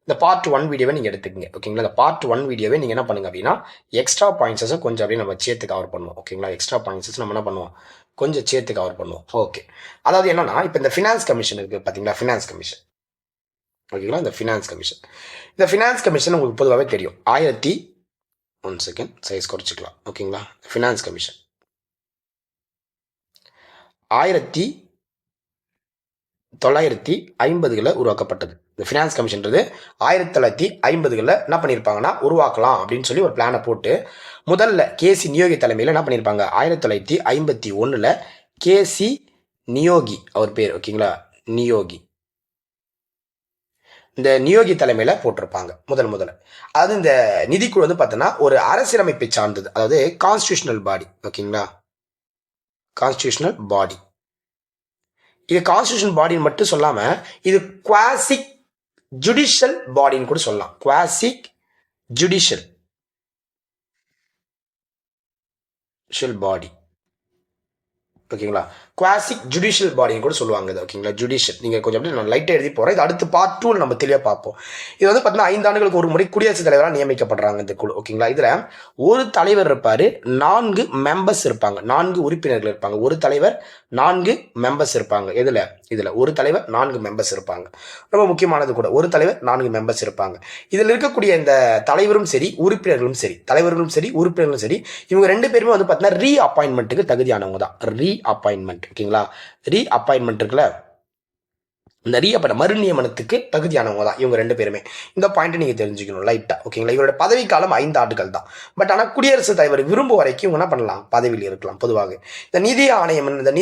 இந்த பார்ட் 1 வீடியோவை நீங்கள் எடுத்துக்கங்க. ஓகேங்களா, இந்த பார்ட் 1 வீடியோவை நீங்கள் என்ன பண்ணுங்க அப்படின்னா எக்ஸ்ட்ரா பாயிண்ட்ஸை கொஞ்சம் அப்படியே நம்ம சேர்த்து கவர் பண்ணுவோம். ஓகேங்களா, எக்ஸ்ட்ரா பாயிண்ட்ஸஸ் நம்ம என்ன பண்ணுவோம், கொஞ்சம் சேர்த்து கவர் பண்ணுவோம். ஓகே, அதாவது என்னன்னா இப்போ இந்த ஃபினான்ஸ் கமிஷன் இருக்குது பார்த்தீங்களா, ஃபினான்ஸ் கமிஷன். ஓகேங்களா, இந்த ஃபினான்ஸ் கமிஷன் உங்களுக்கு பொதுவாகவே தெரியும். 1 செகண்ட் சைஸ் குறைச்சிக்கலாம். ஓகேங்களா, ஃபினான்ஸ் கமிஷன் 1950களில் உருவாக்கப்பட்டது. இந்த ஃபினான்ஸ் கமிஷன்றது 1950களில் என்ன பண்ணியிருப்பாங்கன்னா உருவாக்கலாம் அப்படின்னு சொல்லி ஒரு பிளானை போட்டு முதல்ல KC நியோகி தலைமையில் என்ன பண்ணியிருப்பாங்க, 1951ல் KC நியோகி அவர் பேர். ஓகேங்களா, நியோகி, இந்த நியோகி தலைமையில் போட்டிருப்பாங்க முதல்ல. அதாவது இந்த நிதிக்குழு வந்து பார்த்தோன்னா ஒரு அரசியலமைப்பை சார்ந்தது, அதாவது கான்ஸ்டியூஷனல் பாடி. ஓகேங்களா, கான்ஸ்டியூஷனல் பாடி. இது கான்ஸ்டியூஷன் பாடின்னு மட்டும் சொல்லாம இது குவாசி ஜுடிஷியல் பாடின்னு கூட சொல்லலாம். குவாசி ஜுடிஷியல் பாடி. ஓகேங்களா, குவாசி ஜுடிஷியல் பாடின்னு கூட சொல்லுவாங்க. ஓகேங்களா, ஜுடிஷியல் நீங்கள் கொஞ்சம் அப்படி நான் லைட்டாக எழுதி போகிறேன். இது அடுத்து பார்ட் 2 நம்ம தெளிவாக பார்ப்போம். இது வந்து பார்த்தீங்கன்னா 5 ஆண்டுகளுக்கு ஒரு முறை குடியரசுத் தலைவராக நியமிக்கப்படுறாங்க இந்த குழு. ஓகேங்களா, இதில் ஒரு தலைவர் இருப்பார், 4 மெம்பர்ஸ் இருப்பாங்க, 4 உறுப்பினர்கள் இருப்பாங்க. ஒரு தலைவர் 4 மெம்பர்ஸ் இருப்பாங்க. இதில் ஒரு தலைவர் 4 மெம்பர்ஸ் இருப்பாங்க. ரொம்ப முக்கியமானது கூட, ஒரு தலைவர் 4 மெம்பர்ஸ் இருப்பாங்க. இதில் இருக்கக்கூடிய இந்த தலைவரும் சரி உறுப்பினர்களும் சரி, இவங்க 2 பேருமே வந்து பார்த்தீங்கன்னா ரீ அப்பாயின்மெண்ட்டுக்கு தகுதியானவங்க தான். ரீ அப்பாயின்மெண்ட். ஓகேங்களா, ரீ அப்பாயின்மெண்ட் இருக்குல்ல, இந்த மறுநியமனத்துக்கு தகுதியானவங்க தான் இவங்க 2 பேருமே. இந்த பாயிண்ட் நீங்க தெரிஞ்சுக்கணும் லைட்டா. ஓகேங்களா, இவரோட பதவி காலம் 5 ஆண்டுகள் தான். பட் ஆனால் குடியரசுத் தலைவர் விரும்பும் வரைக்கும் என்ன பண்ணலாம், பதவியில் இருக்கலாம். பொதுவாக இந்த நிதி ஆணையம், இந்த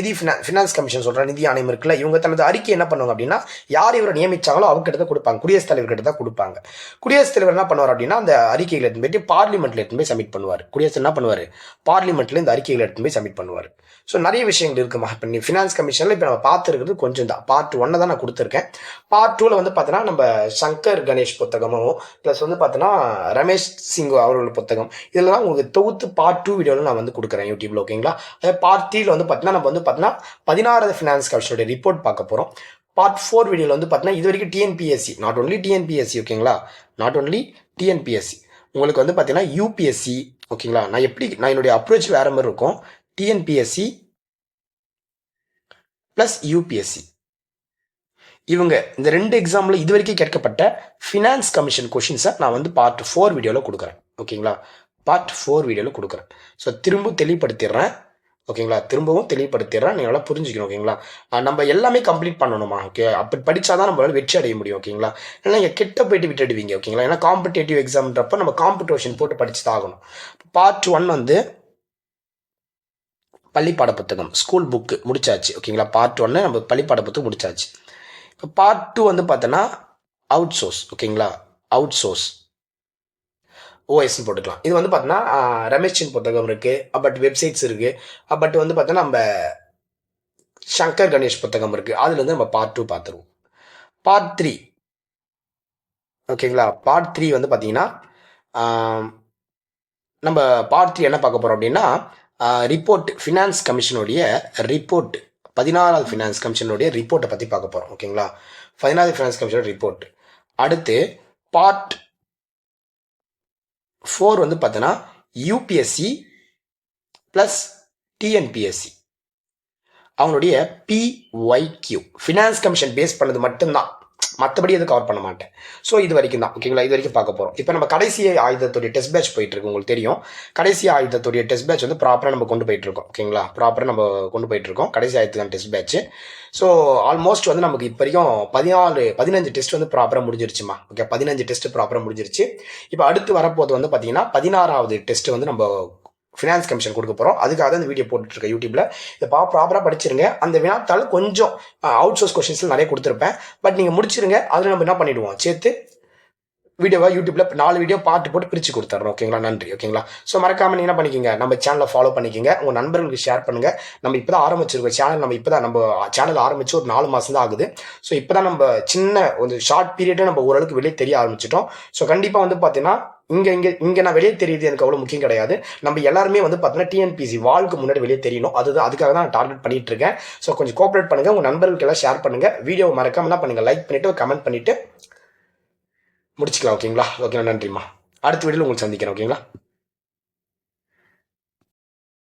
ஃபினான்ஸ் கமிஷன் சொல்ற நிதி ஆணையம் இருக்குல்ல, இவங்க தனது அறிக்கை என்ன பண்ணுவாங்க அப்படின்னா யார் இவரை நியமிச்சாங்களோ அவர்கிட்ட தான் கொடுப்பாங்க, குடியரசுத் தலைவர்கிட்ட தான் கொடுப்பாங்க. குடியரசுத் தலைவர் என்ன பண்ணுவார் அப்படின்னா அந்த அறிக்கைகளை எடுத்து போயிட்டு பார்லிமெண்ட்ல எடுத்து போய் சப்மிட் பண்ணுவார். குடியரசு என்ன பண்ணுவார், பார்லிமெண்ட்ல இந்த அறிக்கைகளை எடுத்து போய் சப்மிட் பண்ணுவார். ஸோ நிறைய விஷயங்கள் இருக்குமா. இப்போ நீ ஃபினான்ஸ் கமிஷனில் இப்போ நம்ம பார்த்துருக்கிறது கொஞ்சம் தான். பார்ட் 1 தான் நான் கொடுத்துருக்கேன். பார்ட் 2ல வந்து பார்த்தீங்கன்னா நம்ம சங்கர் கணேஷ் புத்தகமும் ப்ளஸ் வந்து பார்த்தீங்கன்னா ரமேஷ் சிங் அவர்களோட புத்தகம், இதெல்லாம் உங்களுக்கு தொகுத்து பார்ட் 2 வீடியோவில் நான் வந்து கொடுக்குறேன் யூடியூப்ல. ஓகேங்களா, அதே பார்ட் 3ல வந்து பார்த்தீங்கன்னா நம்ம வந்து பார்த்தீங்கன்னா 16வது ஃபினான்ஸ் கமிஷனுடைய ரிப்போர்ட் பார்க்க போகிறோம். பார்ட் 4 வீடியோவில் வந்து பார்த்தீங்கன்னா இது வரைக்கும் TNPSC, நாட் ஒன்லி TNPSC. ஓகேங்களா, நாட் ஒன்லி TNPSC, உங்களுக்கு வந்து பார்த்தீங்கன்னா UPSC. ஓகேங்களா, நான் என்னுடைய அப்ரோச் வேற மாதிரி இருக்கும். TNPSC பிளஸ் UPSC, இவங்க இந்த 2 எக்ஸாம்ல இது வரைக்கும் கேட்கப்பட்ட ஃபினான்ஸ் கமிஷன் கொஷின்ஸை நான் வந்து பார்ட் 4 வீடியோவில் கொடுக்குறேன். ஓகேங்களா, பார்ட் 4 வீடியோவில் கொடுக்குறேன். ஸோ திரும்பவும் தெளிவுபடுத்திடுறேன். ஓகேங்களா, திரும்பவும் தெளிவுபடுத்திடுறேன், நீங்க நல்லா புரிஞ்சுக்கணும். ஓகேங்களா, நம்ம எல்லாமே கம்ப்ளீட் பண்ணணுமா. ஓகே, அப்படி படிச்சாதான் நம்மளால வெற்றி அடைய முடியும். ஓகேங்களா, ஏன்னா நீங்க கிட்ட போயிட்டு விட்டுடுவீங்க. ஓகேங்களா, ஏன்னா காம்படேட்டிவ் எக்ஸாம்ன்றப்ப நம்ம காம்படிஷன் போட்டு படிச்சு தான் ஆகணும். பார்ட் 1 வந்து பள்ளிப்பாட புத்தகம் ஸ்கூல் புக்கு முடிச்சாச்சு. ஓகேங்களா, பார்ட் 1 நம்ம பள்ளிப்பாட புத்தகம் முடிச்சாச்சு. இப்போ பார்ட் 2 வந்து பார்த்தோன்னா அவுட் சோர்ஸ். ஓகேங்களா, அவுட் சோர்ஸ் ஓஎஸ்ன்னு போட்டுக்கலாம். இது வந்து பார்த்தோன்னா ரமேஷின் புத்தகம் இருக்குது, பட் வெப்சைட்ஸ் இருக்குது, பட் வந்து பார்த்தோன்னா நம்ம சங்கர் கணேஷ் புத்தகம் இருக்குது. அதுலேருந்து நம்ம பார்ட் 2 பார்த்துருவோம். பார்ட் 3 ஓகேங்களா, பார்ட் 3 வந்து பார்த்தீங்கன்னா நம்ம பார்ட் 3 என்ன பார்க்க போகிறோம் அப்படின்னா ரிப்போர்ட் ஃபினான்ஸ் கமிஷனுடைய ரிப்போர்ட் 16வது ஃபினான்ஸ் கமிஷனுடைய ரிப்போர்ட்டை பற்றி பார்க்க போகிறோம். ஓகேங்களா, 16வது ஃபினான்ஸ் கமிஷனோட ரிப்போர்ட். அடுத்து பார்ட் 4 வந்து பார்த்தோன்னா யூபிஎஸ்சி ப்ளஸ் டிஎன்பிஎஸ்சி அவங்களுடைய பிஒய்க்யூ ஃபினான்ஸ் கமிஷன் பேஸ் பண்ணது மட்டும்தான், மற்றபடி எதுவும் கவர் பண்ண மாட்டேன். ஸோ இது வரைக்கும் தான். ஓகேங்களா, இது வரைக்கும் பார்க்க போகிறோம். இப்போ நம்ம கடைசி ஆயுதத்துடைய டெஸ்ட் பேட்ச் போயிட்டு இருக்கு. உங்களுக்கு தெரியும், கடைசி ஆயுதத்துடைய டெஸ்ட் பேட்ச் வந்து ப்ராப்பராக நம்ம கொண்டு போயிட்டு இருக்கோம். ஓகேங்களா, ப்ராப்பராக நம்ம கொண்டு போயிட்டு இருக்கோம் கடைசி ஆயுதத்துக்கான டெஸ்ட் பேட்ச். ஸோ ஆல்மோஸ்ட் வந்து நமக்கு இப்போ வரைக்கும் 15 டெஸ்ட் வந்து ப்ராப்பராக முடிஞ்சிருச்சுமா. ஓகே, 15 டெஸ்ட் ப்ராப்பராக முடிஞ்சிருச்சு. இப்போ அடுத்து வரப்போது வந்து பார்த்தீங்கன்னா 16வது டெஸ்ட் வந்து நம்ம ஃபினான்ஸ் கமிஷன் கொடுக்க போகிறோம். அதுக்காக தான் இந்த வீடியோ போட்டுருக்கேன் யூடியூப்ல. இதை ப்ராப்பராக படிச்சிருங்க. அந்த வினாத்தால் கொஞ்சம் அவுட் சோர்ஸ் கொஸ்டின்ஸில் நிறைய கொடுத்துருப்பேன், பட் நீங்கள் முடிச்சிருங்க. அதில் நம்ம என்ன பண்ணிடுவோம், சேர்த்து வீடியோவா யூடியூப்ல 4 வீடியோ பார்த்து போட்டு பிரித்து கொடுத்துட்றோம். ஓகேங்களா, நன்றி. ஓகேங்களா, ஸோ மறக்காம நீங்கள் என்ன பண்ணிக்கோங்க, நம்ம சேனலை ஃபாலோ பண்ணிக்கோங்க, உங்கள் நண்பர்களுக்கு ஷேர் பண்ணுங்க. நம்ம இப்போ தான் ஆரம்பிச்சிருக்கோம் சேனல். நம்ம இப்போ தான் நம்ம சேனல் ஆரம்பிச்சு ஒரு 4 மாதம் தான் ஆகுது. ஸோ இப்போ தான் நம்ம சின்ன ஒரு ஷார்ட் பீரியடை நம்ம ஓரளவுக்கு வெளியே தெரிய ஆரம்பிச்சிட்டோம். ஸோ கண்டிப்பாக வந்து பார்த்தீங்கன்னா இங்கே நான் வெளியே தெரியுது எனக்கு அவ்வளோ முக்கியம் கிடையாது. நம்ம எல்லாருமே வந்து பார்த்தீங்கன்னா டிஎன்பிசி வாழ்க்கை முன்னாடி வெளியே தெரியணும். அதுக்காக தான் நான் டார்கெட் பண்ணிட்டு இருக்கேன். ஸோ கொஞ்சம் கோஆப்ரேட் பண்ணுங்க, உங்கள் நண்பர்களுக்கு எல்லாம் ஷேர் பண்ணுங்க. வீடியோ மறக்காம என்ன பண்ணுங்க, லைக் பண்ணிட்டு கமெண்ட் பண்ணிட்டு முடிச்சுக்கலாம். ஓகேங்களா, ஓகே, நன்றிம்மா. அடுத்த வீடியோவில் உங்களுக்கு சந்திக்கிறேன். ஓகேங்களா.